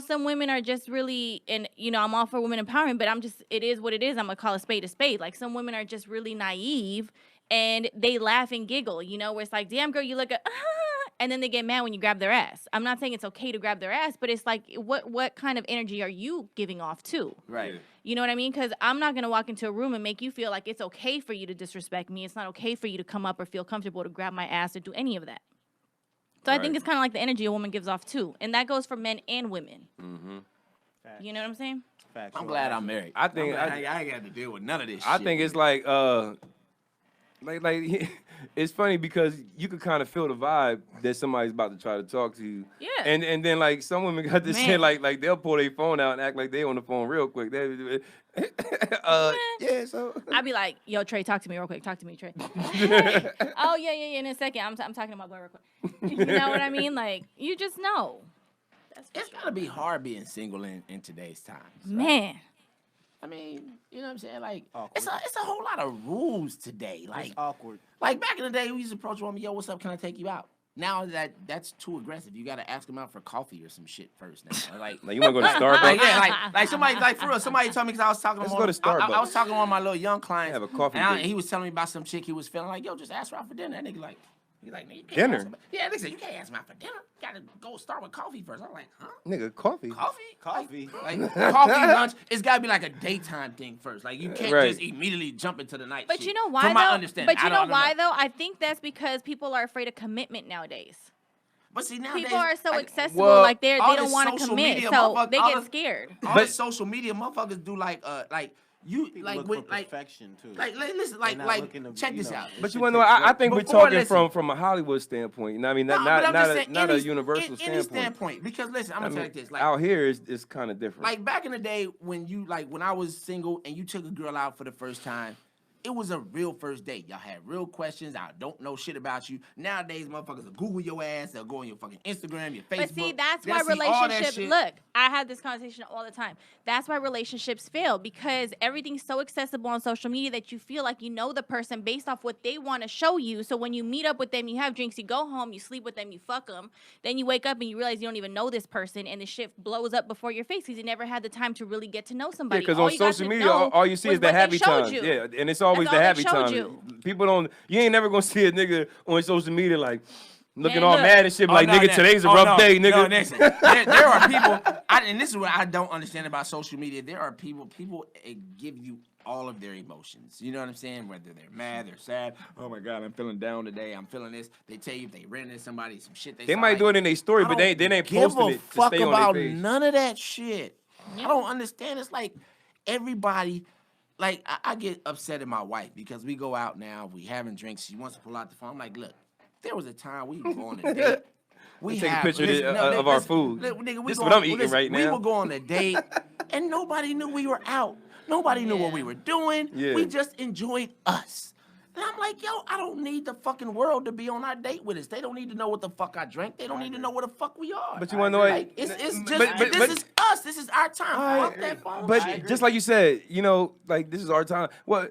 some women are just really, and, I'm all for women empowerment, but it is what it is. I'm going to call a spade a spade. Like, some women are just really naive, and they laugh and giggle, where it's like, damn, girl, you look and then they get mad when you grab their ass. I'm not saying it's okay to grab their ass, but it's like, what kind of energy are you giving off too? Right. You know what I mean? Because I'm not going to walk into a room and make you feel like it's okay for you to disrespect me. It's not okay for you to come up or feel comfortable to grab my ass or do any of that. So I think it's kind of like the energy a woman gives off too, and that goes for men and women. Mm-hmm. You know what I'm saying? I'm glad I'm married. I think I ain't got to deal with none of this. I shit. think it's like it's funny because you could kind of feel the vibe that somebody's about to try to talk to you. Yeah. And then like some women got this shit like they'll pull their phone out and act like they on the phone real quick. Yeah, so I'd be like, yo, Trey, talk to me real quick. Talk to me, Trey. Oh, yeah. In a second. I'm talking to my boy real quick. You know what I mean? Like, you just know. It's got to be hard being single in today's times. Right? Man. I mean, you know what I'm saying? Like, it's a whole lot of rules today. Like, it's awkward. Like, back in the day, we used to approach a woman, yo, what's up? Can I take you out? Now that's too aggressive. You got to ask them out for coffee or some shit first now. Like you want to go to Starbucks? like somebody, like for real, somebody told me because I was talking to go to Starbucks. I was talking to one of my little young clients. Have a coffee and date. he was telling me about some chick he was feeling like, yo, just ask her out for dinner. That nigga like, he's like, nigga, you can't dinner? ask him. Yeah, they said, you can't ask him out for dinner. You got to go start with coffee first. I'm like, huh? Nigga, coffee. Coffee. Like coffee, lunch, it's got to be like a daytime thing first. Like, you can't just immediately jump into the night But shit. you know why, From my though? understanding. But you know why, though? I think that's because people are afraid of commitment nowadays. But see, nowadays, people are so accessible, well, like they all don't this want to social commit, media, so they all get this- scared. All the social media motherfuckers do like you People like look with for like perfection too. listen They're not looking to, check this out. But you want to know? I think we're Before, talking listen. from a Hollywood standpoint. You know what I mean? No, but I'm just saying, Not a any- universal any standpoint. standpoint. Because listen, I'm gonna tell you this. Like out here is kind of different. like back in the day when I was single and you took a girl out for the first time, it was a real first date. Y'all had real questions. I don't know shit about you. Nowadays, motherfuckers will Google your ass. They'll go on your fucking Instagram, your Facebook. But see, that's They'll why see all that relationships. shit. Look, I have this conversation all the time. That's why relationships fail because everything's so accessible on social media that you feel like you know the person based off what they want to show you. So when you meet up with them, you have drinks, you go home, you sleep with them, you fuck them. Then you wake up and you realize you don't even know this person, and the shit blows up before your face because you never had the time to really get to know somebody. Because All on you got social to media, know all you see was is the what they happy showed times. you. Yeah, and it's always That's the all they happy showed times. you. People don't. You ain't never gonna see a nigga on social media like looking Man, all look. mad and shit. Like, no, nigga, that- today's a oh, rough no, day, nigga. No, listen. there are people, and this is what I don't understand about social media. There are people give you all of their emotions. You know what I'm saying? Whether they're mad, they're sad. Oh my God, I'm feeling down today. I'm feeling this. They tell you if they ran into somebody, some shit They might do it in their story, but they ain't posting it to fuck stay on about their page. none of that shit. I don't understand. It's like everybody. Like, I get upset at my wife because we go out now, we having drinks. She wants to pull out the phone. I'm like, look, there was a time we would go on a date. We Take a picture of our food. Nigga, This is what I'm eating right We now. would go on a date, and nobody knew we were out. Nobody knew what we were doing. Yeah. We just enjoyed us. And I'm like, yo, I don't need the fucking world to be on our date with us. They don't need to know what the fuck I drank. They don't need to know what the fuck we are. But you want to know? Like, it's just, but- this is us. This is our time. Fuck that phone But shit. just like you said, you know, like this is our time. Well,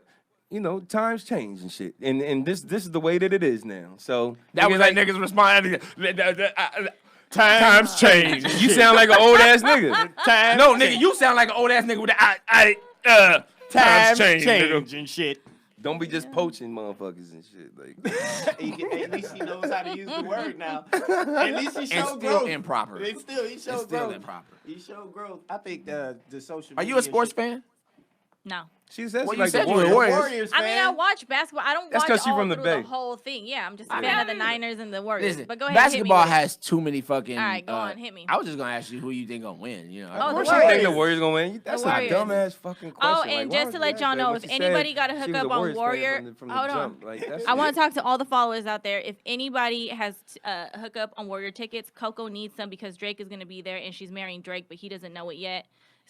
you know, times change and shit, and this is the way that it is now. So That was like niggas responding. times change. You sound like an old ass nigga. No, nigga, you sound like an old ass nigga with the times change, nigga. and shit. Don't be just poaching motherfuckers and shit. Like At least he knows how to use the word now. At least he And showed still growth. improper. He showed still growth. improper. He showed growth. I think the social. Are you a media sports shit- fan? No. she says, Well, she you like said the you were Warriors. Warriors. I mean, I watch basketball. I don't That's watch 'cause she all from the through Bay. the whole thing. Yeah, I'm just a I fan of the mean, Niners and the Warriors. Listen, But go ahead, basketball hit me with it. has too many fucking. All right, go on, hit me. I was just gonna ask you who you think gonna win. You know, Oh, Of the course you think the Warriors. Warriors gonna win. That's a Warriors. dumbass fucking question. Oh, Like, and why just would to you let ask y'all that? know, When if she said anybody got to she hook was a up on Warriors fan Warrior, from the hold on. jump. Like, that's I want to talk to all the followers out there. If anybody has hook up on Warrior tickets, Coco needs some because Drake is going to be there and she's marrying Drake, but he doesn't know it yet.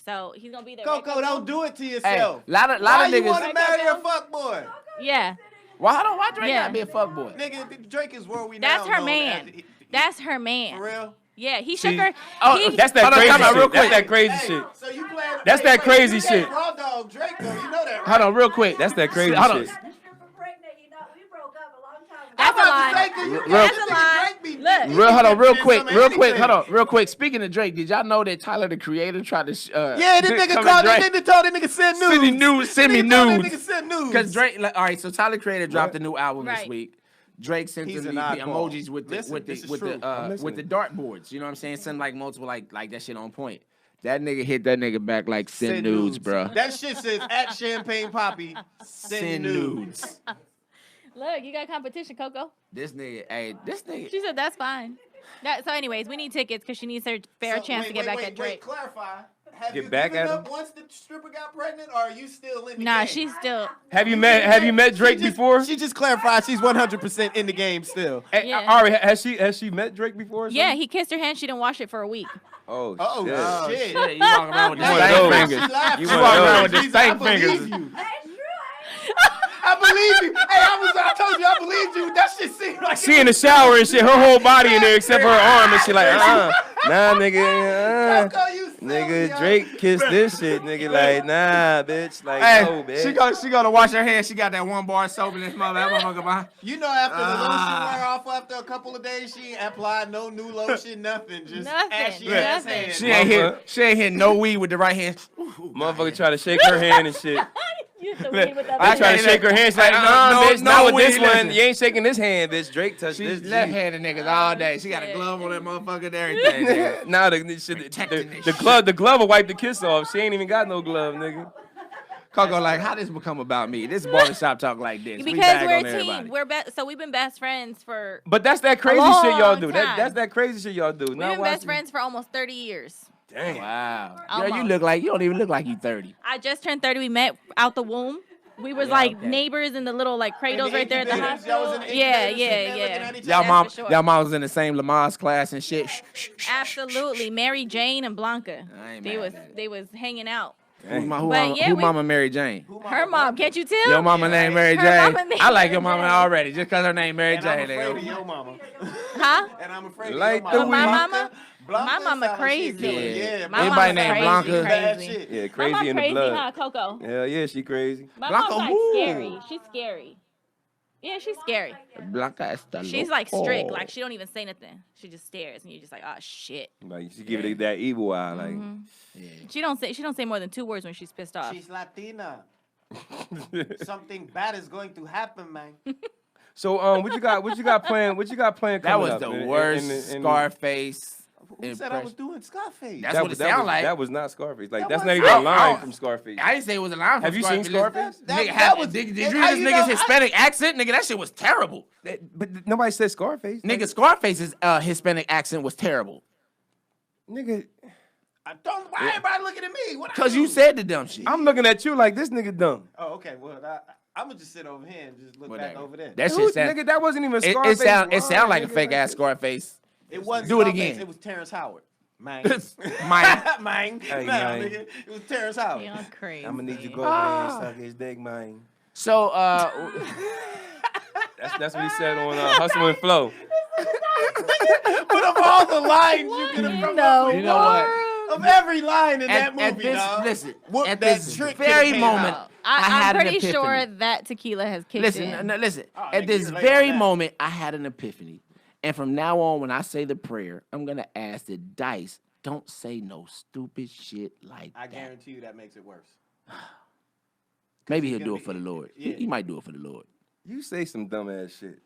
So he's going to be there. right, Coco, don't do it to Hey, yourself. lot of Why you niggas. want to marry a fuckboy? Yeah. Why Drake Yeah. gotta be a fuckboy? Nigga, Drake is world renowned. That's her known man. as- That's her man. For real? Yeah, he See, shook her. oh, he, That's that Hold on, crazy time out, shit. real That's quick. that crazy Hey, shit. So you playing? That's that crazy you shit. Raw dog Drake though. You know that, right? Hold on, real quick. That's that crazy Hold on. shit. That's a lie. That's a lie. Look. Hold on, real Did quick, some real quick. anything. Hold on, real quick. Speaking of Drake, did y'all know that Tyler the Creator tried to? Yeah, this nigga come called at that Drake? nigga told that nigga send news. Send me nudes. Send me Nigga told that nudes. nigga send news. Because Drake, like, all right. So Tyler Creator dropped a new album this Right. week. Drake sent He's him an the oddball. emojis with the Listen, this is with true. I'm with listening. the dartboards. You know what I'm saying? Send like multiple like that shit on point. That nigga hit that nigga back like send nudes, bro. That shit says at Champagne Poppy. Send nudes. Look, you got competition, Coco. This nigga, hey, this nigga. She said that's fine. So, anyways, we need tickets because she needs her fair chance to get back at Drake. Wait, clarify. Have Get you back given at up him? once the stripper got pregnant, or are you still in the game? Nah, she's still. Have you met Drake before? She just clarified she's 100% in the game still. Hey, Yeah. Ari, has she met Drake before? Or Yeah, something? he kissed her hand. She didn't wash it for a week. Oh, Oh, shit. Oh, shit. shit. You walking around with the You one of stank those. fingers. You You one walking of around those. with the Jesus, stank I believe fingers. you. I believe you. Hey, I told you I believed you. That shit seemed like She in the shower and shit, her whole body in there except for her arm, and she like, nah, nigga, Coco, you silly, nigga, yo. Drake kissed this shit, nigga, like, nah, bitch, like, Hey, no, bitch. she gonna wash her hands. She got that 1 bar soap in this motherfucker behind. You know, after the lotion wear off after a couple of days, she ain't applied no new lotion, nothing. Just Nothing, ashy ass nothing. hands. She ain't hit no weed with the right hand. Motherfucker try to shake her hand and shit. You the weed with the I other try to hand. shake her hand, she's like, No, bitch, no not with this weed, one. listen. You ain't shaking this hand, bitch. Drake touched She's this. left-handed niggas all day. She got a glove on that motherfucker and everything. nigga. Nah, Protecting this the glove will wipe the kiss off. She ain't even got no glove, nigga. Coco, like, how this become about me? This barbershop talk like this. Because bag we're on a everybody. team. So we've been best friends for. But that's that crazy long shit y'all do. time. That's that crazy shit y'all do. We've been best friends for almost 30 years. Damn. Wow. Almost. Girl, you don't even look like you 30. I just turned 30. We met out the womb. We was neighbors in the little cradles right there at the hospital. Yeah. Y'all That's for sure. y'all mom was in the same Lamaze class and shit. Absolutely. Mary Jane and Blanca. I ain't They mad was at that. they was hanging out. Who mama Mary Jane? Her mom, can't you tell? Your mama named Mary Her Jane. mama named I like your Mary mama Jane. already just because her name Mary And I'm Jane. afraid of nigga. your mama. Huh? And I'm afraid Like of the your mama. My weed. mama? My mama crazy. Yeah, My Everybody mama's named crazy, Blanca. crazy. Yeah, My crazy mom in the crazy, blood. huh, Coco? Hell yeah, she crazy. My Blanca, mom's like who? scary. She's scary. Yeah, she's scary. Blanca está She's like strict. loco. Like she don't even say nothing. She just stares, and you're just like, oh shit. Like she give it that evil eye, like. She don't say more than 2 words when she's pissed off. She's Latina. Something bad is going to happen, man. So what you got planned? What you got planned? That coming was up the in- worst in- Scarface. Who said I was doing Scarface? That's what it sound like. That was not Scarface. Like That that's was- not even a I line don't- from Scarface. I didn't say it was a line from Have you seen Scarface? Did you hear how this you nigga's know- Hispanic accent? Nigga, that shit was terrible. But nobody said Scarface. Nigga, Scarface's Hispanic accent was terrible. Nigga, Why everybody looking at me? What I Cause do? you said the dumb shit. I'm looking at you like this nigga dumb. Oh, okay. Well, I'm gonna just sit over here and just look back over there. That Dude, shit sound, nigga, that wasn't even it Scarface. sound like a nigga, fake ass Scarface. It wasn't Do it Scarface, again. It was Terrence Howard. Man. Mike. Man. Hey, Nah, man. nigga. It was Terrence Howard. You're crazy. I'm gonna need you to go over there and suck his dick, man. So That's what he said on Hustle and Flow. But of all the lines you could have come up with, you know what? of every line in that At movie, this, dog. listen, Whoop, at that this trick very could've came moment, out. I I'm had an pretty epiphany. sure that tequila has kicked Listen, in. no, listen. Oh, At nigga, this you relate very on that. moment, I had an epiphany. And from now on, when I say the prayer, I'm gonna ask the dice, don't say no stupid shit like I that. guarantee you that makes it worse. Maybe he'll gonna do it be- for the Lord. yeah. He might do it for the Lord. You say some dumb ass shit.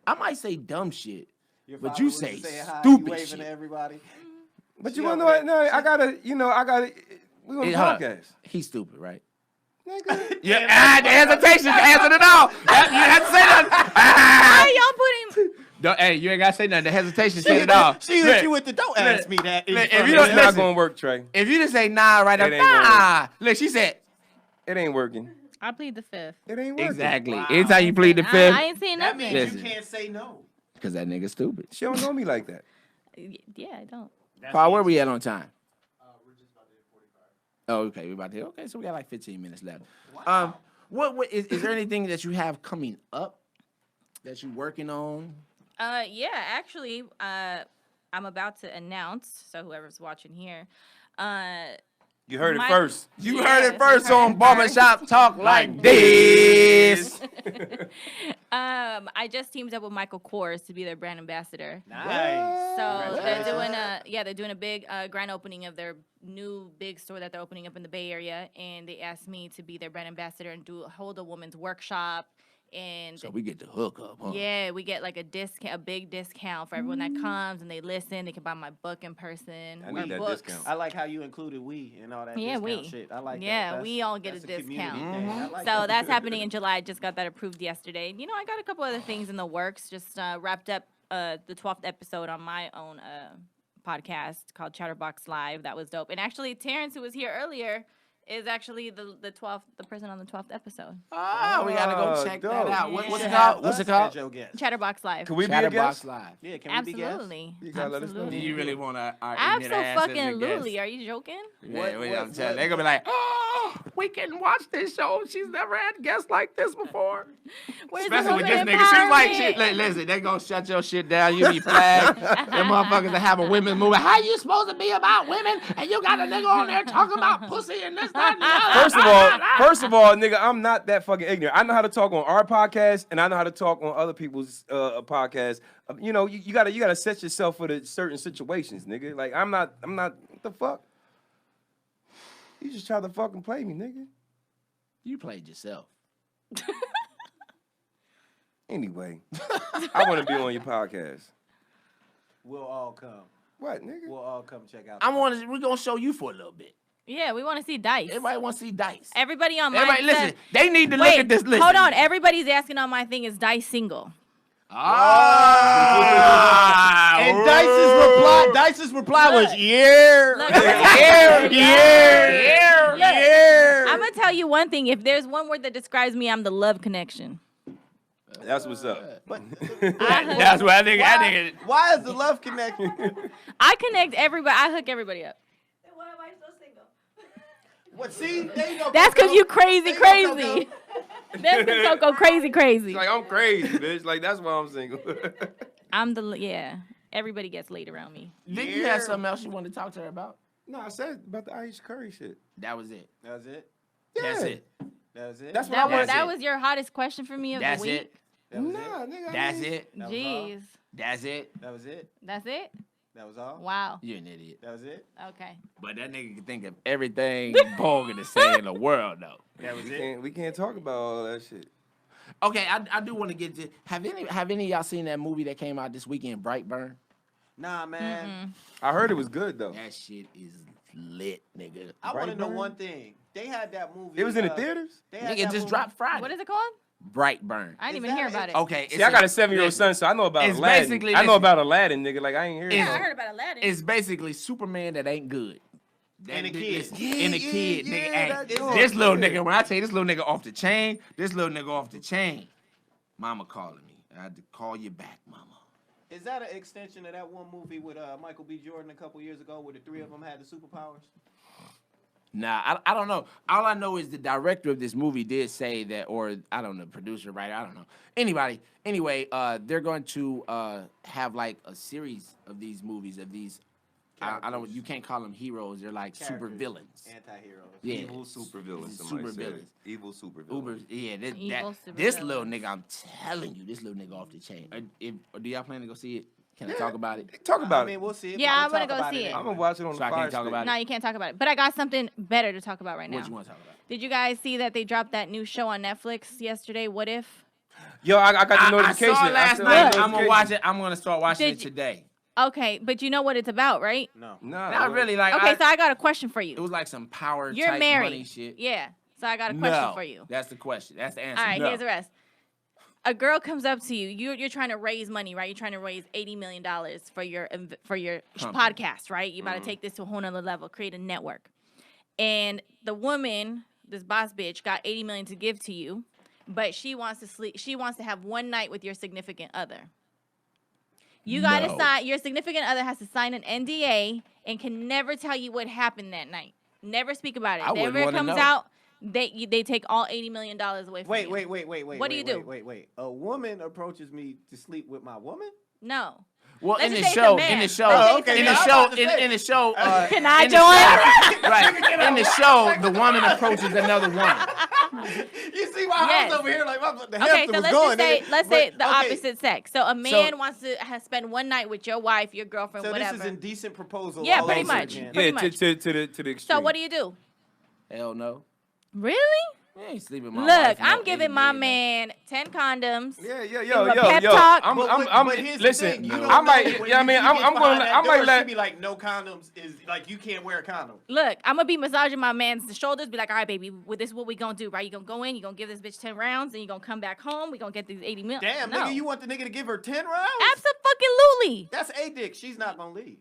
I might say dumb shit, Your but father you was say saying hi, stupid you waving shit. to everybody. But She you wanna know over what? No, I gotta. We on the Hold up. podcast. He's stupid, right? Nigga. Yeah, the hesitation answered it all. You had to say nothing. Why y'all putting? Hey, you ain't gotta say nothing. The hesitation said it all. She hit you with the don't ask me that. look, if If you It's don't not listen. gonna work, Trey. If you just say nah right up, It ain't gonna nah. Look, she said It ain't working. I plead the fifth. It ain't working. exactly. Wow. Anytime you plead the I fifth, ain't saying that nothing. means Listen. you can't say no. because that nigga's stupid. She don't know me like that. Yeah, I don't. Paul, where we at on time? We're just about to hit 45. Oh, okay, we about to hit. Okay, so we got like 15 minutes left. What is there anything that you have coming up that you're working on? Yeah, actually, I'm about to announce. So whoever's watching here, You heard My- it first. You Yes, heard it first you heard on it Barbershop Talk like this. I just teamed up with Michael Kors to be their brand ambassador. Nice. So they're Congratulations. doing a big grand opening of their new big store that they're opening up in the Bay Area, and they asked me to be their brand ambassador and hold a women's workshop. And So we get the hook up, huh? yeah, we get like a big discount for everyone that comes and they listen. They can buy my book in person. I or need that books. discount. I like how you included we and all that Yeah, discount we. shit. I like that. Yeah, That's- we all get a that's community discount. thing. I like So that. that's happening in July. I just got that approved yesterday. You know, I got a couple other things in the works. Just wrapped up the 12th episode on my own podcast called Chatterbox Live. That was dope. And actually, Terrence, who was here earlier, is actually the person on the 12th episode. Oh, we gotta go check dope. that out. Yeah. What's it called? What's it called? Chatterbox Live. Can we be a Chatterbox guest? Live. Yeah, can we be guests? Absolutely. You gotta let us know. Do you really want to? Absolutely. Are you joking? I'm telling. They're gonna be like, oh, we can watch this show. She's never had guests like this before. Where's Especially with the this woman nigga. She's like, empowerment? shit. Listen, they gonna shut your shit down. You be flagged. Them motherfuckers that have a women's movement. How you supposed to be about women and you got a nigga on there talking about pussy and this, that, and the other? First of all, nigga, I'm not that fucking ignorant. I know how to talk on our podcast, and I know how to talk on other people's podcasts. You know, you gotta set yourself for the certain situations, nigga. Like I'm not. What the fuck? You just tried to fucking play me, nigga. You played yourself. Anyway, I want to be on your podcast. We'll all come. What, nigga? We'll all come check out. We're gonna show you for a little bit. Yeah, we want to see Dice. Everybody wants to see Dice. Everybody on my Everybody, listen. They need to look Wait, at this list. hold on. Everybody's asking on my thing, is Dice single? Ah, And Dice's reply was Look, yeah. Look, I'm gonna tell you one thing. If there's one word that describes me, I'm the love connection. That's what's up. But That's what I think. why is the love connection? I connect everybody. I hook everybody up. Then why am I so single? What? See, there you go. That's because Coco. you crazy, There you go, crazy. Coco. That's because Coco crazy. Like I'm crazy, bitch. Like that's why I'm single. Yeah. Everybody gets laid around me. Didn't you have something else you wanted to talk to her about? No, I said about the Aisha Curry shit. That was it. That was it. That's Yeah. it. That was it. That's what I wanted. That was your hottest question for me of That's the week. it. That was Nah, it. nigga. That's it. That was all? Jeez. That's it. That was it. That's it? That was all. Wow. You're an idiot. That was it. Okay. But that nigga can think of everything Paul gonna say in the world, though. That was it. We can't talk about all that shit. Okay, I do want to get to. Have any of y'all seen that movie that came out this weekend, Brightburn? Nah, man. I heard it was good though. That shit is lit, nigga. I want to know Brightburn? one thing. They had that movie. It was in the theaters. They had Nigga that just movie. dropped Friday. What is it called? Brightburn. I didn't Is even that hear it? about it. Okay. See, I got a 7-year-old son, so I know about it's Aladdin. basically- I know listen. about Aladdin, nigga. Like I ain't hearing. It's- I it. heard about Aladdin. It's basically Superman that ain't good. And a kid. And a kid, nigga. Hey, that this joint. little nigga, when I tell you this little nigga off the chain, Mama calling me. I had to call you back, mama. Is that an extension of that one movie with Michael B. Jordan a couple years ago where the three of them had the superpowers? Nah, I don't know. All I know is the director of this movie did say that, or I don't know, producer, right? I don't know. Anyway, they're going to have like a series of these movies of these. I don't. You can't call them heroes. They're like super villains. Anti-heroes. Yeah, Evil supervillains. super villains. Evil supervillains. Uber, yeah, Evil this supervillains. little nigga, I'm telling you, this little nigga off the chain. Do y'all plan to go see it? Can I talk about it? Talk about I mean, we'll see. Yeah, I We'll wanna talk go about see it. I'm gonna watch it on So the I fire can't talk stick. about it? No, you can't talk about it. But I got something better to talk about right now. What you want to talk about? Did you guys see that they dropped that new show on Netflix yesterday? What If? Yo, I got the I notification. saw it last still night. have the I'm gonna notification. watch it. I'm gonna start watching Did it you- today. Okay, but you know what it's about, right? No. Nah, Not really. Like, Okay, so I got a question for it you. was like some power You're type married. money shit. Yeah. So I got a question No, for you. that's the question. That's the answer. All right, No. here's the rest. A girl comes up to you. You're trying to raise money, right? You're trying to raise $80 million for your Company. podcast, right? You about to take this to a whole nother level, create a network. And the woman, this boss bitch, got $80 million to give to you, but she wants to sleep. She wants to have one night with your significant other. You got to No. sign. Your significant other has to sign an NDA and can never tell you what happened that night. Never speak about it. I wouldn't Never it wanna comes know. out. They take all $80 million away from you. Wait. What do you do? Wait. A woman approaches me to sleep with my woman? No. Well, Let's in the just say it's a show, man. in the show, Oh, okay, in now the I'm show, about to say. in the show, Can I in the join? show- right? In the show, the woman approaches another woman. You see why I Yes. was over here like the Okay, hamster so was let's going. just say nigga. let's say But, the okay, opposite sex. So a man wants to spend one night with your wife, your girlfriend, So whatever. this is indecent proposal. Yeah, all pretty over much. again. Pretty Yeah, much. to the extreme. So what do you do? Hell no. Really? You ain't sleeping with my Look, wife, I'm no giving 80 my million. man 10 condoms. Yo. pep talk. I'm But here's the listen. thing, you don't I know might. when Yeah, I mean, she I'm gets gonna. behind that I might door, let. she be like, no condoms is like you can't wear a condom. Look, I'm gonna be massaging my man's shoulders. Be like, all right, baby, with this, what we gonna do, right? You gonna go in, you gonna give this bitch 10 rounds, and you gonna come back home. We gonna get these 80 mil. Damn, no. nigga, you want the nigga to give her 10 rounds? Absolutely. That's a dick. She's not gonna leave.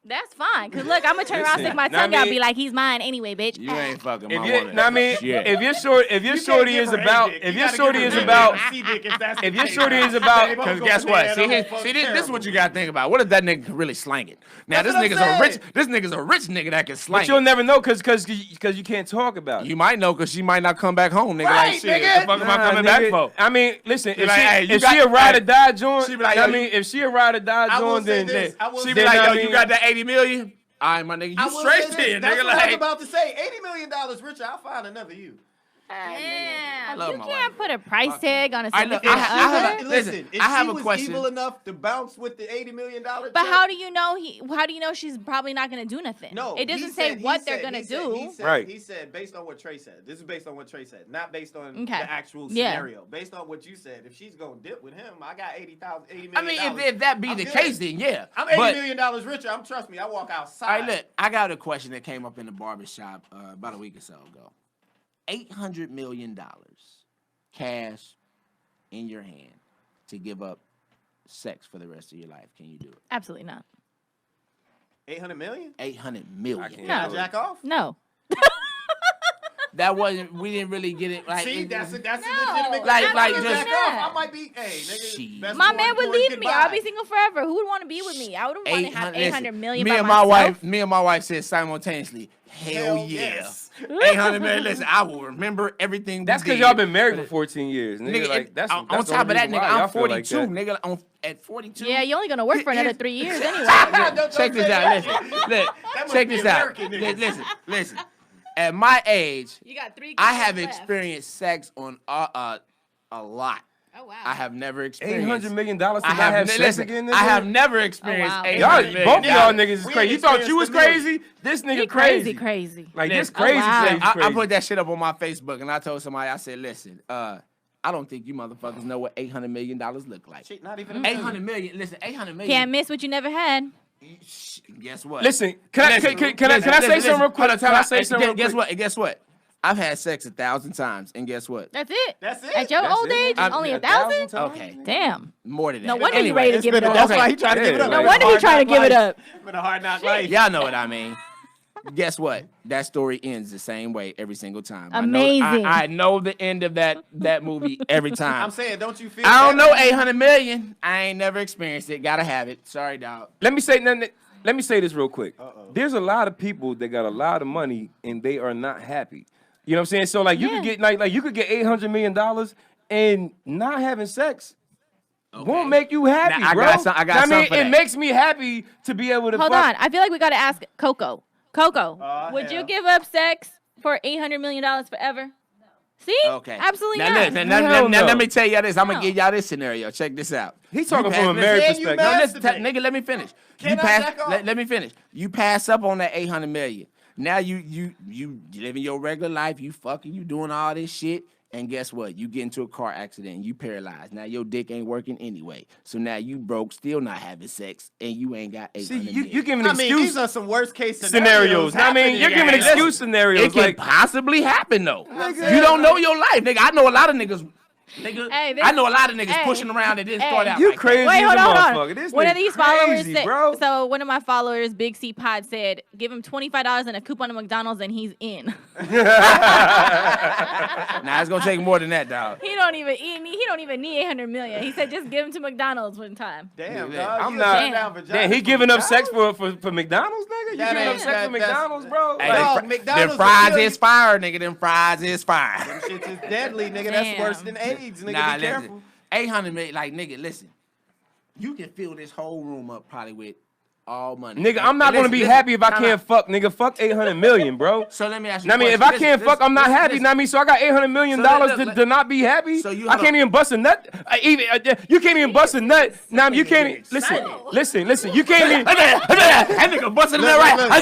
That's fine. Cause look, I'm gonna turn around, stick my Listen, tongue out, be like, he's mine anyway, bitch. You ain't fucking my If woman. you, I mean, Shit. if your shorty is about, if your shorty is about, if your shorty is about, Because guess what? See, this is what you gotta think about. What if that nigga can really slang it? Now That's this what I'm nigga's a rich nigga that can slang but you'll it. never know because you can't talk about it. You might know because she might not come back home, nigga. Right, like shit. nigga. The fuck am I Nah, coming nigga, back for? I mean, listen, Be like, hey, if she a ride or die joint, she be like, I yo, mean, if she a ride or die I will joint, say then this. I will She say be this. like, I yo, mean- you got that 80 million? All right, my nigga, I you will straight say this. there, That's nigga. what I was Like, about to say. $80 million richer, I'll find another you. Damn, love you my can't wife. put a price tag on a I know- significant I have- other. Listen, if I have she a was question. evil enough to bounce with the $80 million check, But how do you know How do you know she's probably not gonna do nothing? No, it he doesn't say said- he what they're said- gonna he said- do. He said, Right. He said based on what Trey said. This is based on what Trey said, not based on Okay. the actual Yeah. scenario. Based on what you said, if she's gonna dip with him, I got $80 million. I mean, if that be I'm the good. case, then yeah. I'm $80 But- million richer. Trust me, I walk All outside. right, look, I got a question that came up in the barbershop about a week or so ago. $800 million cash in your hand to give up sex for the rest of your life. Can you do it? Absolutely not. 800 million? 800 million. can't. Can I No. jack off? No. That wasn't. We didn't really get it. Like, See, it- that's a No. legitimate. Like- If I like can just- jack off, I might be. Hey, nigga. Shit. best My boy man would towards leave me. I'll be goodbye. single forever. Who would want to be with me? I wouldn't want to have 800 million Me by and my myself. wife. Me and my wife said simultaneously, "Hell Hell yeah." yes. 800 million. Listen, I will remember everything. that's because because y'all been married for 14 years, nigga. Nigga, Like that's on that's the top only of that, reason nigga, why I'm y'all feel like 42, that. nigga. At 42. Yeah, you're only gonna work for another 3 years anyway. Check this out. Listen, look, must check be this out. American niggas. Listen. At my age, You got 3. I have experienced sex on a lot. Oh wow. I have never experienced $800 million to not I have sex listen, again. I have never experienced wow. 800 Y'all, million. both of y'all dollars. niggas is We crazy. You thought you was experienced the crazy? This nigga He crazy. crazy. Like this Listen, crazy, wow. crazy, I crazy. put that shit up on my Facebook, and I told somebody, I said, listen, I don't think you motherfuckers know what $800 million look like. Shit, not even a million. 800 million. Listen, 800 million. Can't miss what you never had. Guess what? Listen, can I say something real quick? Can I say something real Guess quick? what? And guess what? I've had sex 1,000 times, and guess what? That's it. That's it. At your That's old it. age, I'm- only 1,000 1,000. times? Okay, Damn. more than that. No wonder you Anyway, ready to It's give been it a- up. That's why he tried to give it up. No like, wonder he trying to give it up. It's been a hard knock life. Y'all know what I mean. Guess what? That story ends the same way every single time. Amazing. I know the end of that movie every time. I'm saying, don't you feel? I don't that? know 800 million. I ain't never experienced it. Gotta have it. Sorry, dog. Let me say this real quick. There's a lot of people that got a lot of money and they are not happy. You know what I'm saying? So like you Yeah. could get like you could get $800 million and not having sex won't make you happy, Now, I bro. got some- I got I something mean, for it that. makes me happy to be able to Hold fuck. on. I feel like we got to ask Coco. Coco, would hell. you give up sex for $800 million forever? See? Okay. Absolutely now, not. Look, now, Hell now, no. let me tell y'all this. I'm No. gonna give y'all this scenario. Check this out. He's talking You from a pass- married listen, you perspective. mad- No, listen, Masturbate. nigga, let me finish. Can You I pass. jack off? Let me finish. You pass up on that 800 million. Now you living your regular life. You fucking. You doing all this shit. And guess what? You get into a car accident and you paralyzed. Now your dick ain't working anyway. So now you broke, still not having sex, and you ain't got 800 See, million. you giving I mean, excuse these are some worst case scenarios. I mean, you're giving excuse scenarios. It can Like, possibly happen though. Nigga. You don't know your life, nigga. I know a lot of niggas. Nigga, Hey, this- I know a lot of niggas hey, pushing around and didn't hey. start out you like crazy Wait, as hold a on, motherfucker. hold on. This One nigga of these followers crazy, said, bro. so one of my followers, Big C Pod, said, give him $25 and a coupon to McDonald's and he's in. Nah, it's gonna take more than that, dog. He don't even need 800 million. He said just give him to McDonald's one time. Damn, Yeah, dog. I'm you not- turn down vagina Damn, he for giving up McDonald's? sex for McDonald's, nigga? You That giving up ain't- sex for that's- McDonald's, bro? Hey, Like, dog, them McDonald's fries will kill is fire, nigga. Them fries is fire. Shit is deadly, nigga. That's Damn. worse than AIDS, nigga. Nah, be listen. careful. 800 million, like nigga, listen. You can fill this whole room up probably with all money. Nigga, I'm not gonna be happy if I can't fuck. Nigga, fuck 800 million, bro. So let me ask you. I mean, if I can't fuck, I'm not happy. I mean, so I got $800 million to not be happy. So I can't even bust a nut. You can't even bust a nut. Now you can't. Listen. You can't even. That nigga busting a nut right. I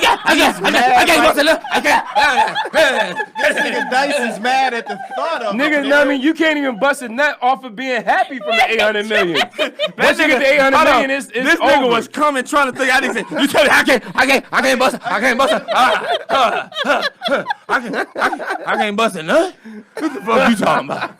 can't bust a nut. I can't. This nigga Dice is mad at the thought of nigga, I mean, you can't even bust a nut off of being happy from the 800 million. Once you get the 800 million, it's this over. Nigga was coming trying to think. I didn't say. You tell me I can't bust it. I can't bust it. I can't bust it, nut. What the fuck you talking about?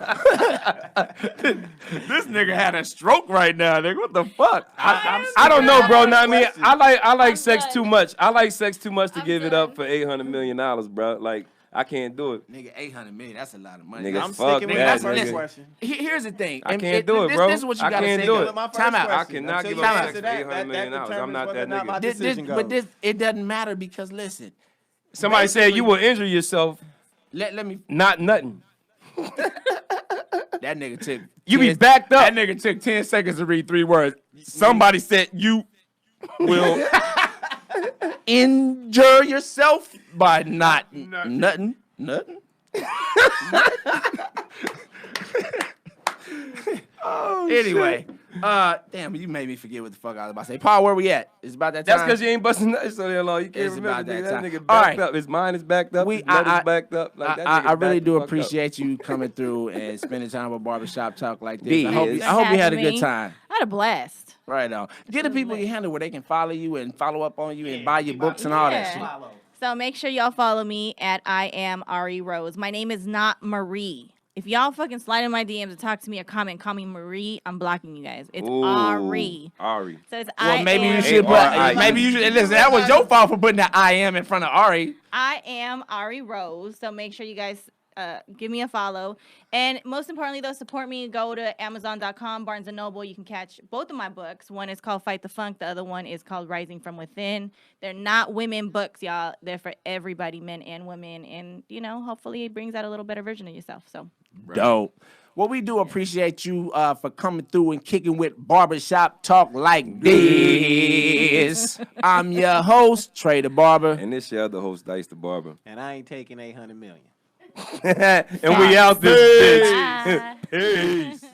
This nigga had a stroke right now, nigga. What the fuck? I don't know, bro. I mean, I like sex too much. I like sex too much to give it up for $800 million, bro. Like, I can't do it. Nigga, 800 million, that's a lot of money. Nigga, I'm sticking with my first question. Here's the thing. I can't do it, bro. This is what you gotta say. I can't do it. Time out. I cannot give up sex for $800 million. I'm not that nigga. But it doesn't matter because, listen. Somebody said you will injure yourself. Let me. Not nothing. That nigga took. You be backed up. That nigga took 10 seconds to read 3 words. Somebody said you will injure yourself by not nothing. Anyway, damn, you made me forget what the fuck I was about to say. Paul, where we at? It's about that time. That's because you ain't busting nuts so long. You can't remember that nigga All backed up. His mind is backed up. His blood is backed up. Like, I really do appreciate you coming through and spending time with Barbershop Talk like this. I hope you had a good time. I had a blast. Right on. Get the people you handle where they can follow you and follow up on you and buy your books and all that shit. So make sure y'all follow me at I am Arie Rose. My name is not Marie. If y'all fucking slide in my DMs and talk to me or comment, call me Marie, I'm blocking you guys. It's Arie. So it's maybe you should put. Maybe you should listen. That was your fault for putting that I am in front of Arie. I am Arie Rose. So make sure you guys give me a follow. And most importantly, though, support me. Go to Amazon.com, Barnes & Noble. You can catch both of my books. One is called Fight the Funk. The other one is called Rising from Within. They're not women books, y'all. They're for everybody, men and women. And, you know, hopefully it brings out a little better version of yourself. So dope. Well, we do appreciate you for coming through and kicking with Barbershop Talk like this. I'm your host, Trey the Barber. And this your other host, Dice the Barber. And I ain't taking 800 million. And we out this bitch. Peace.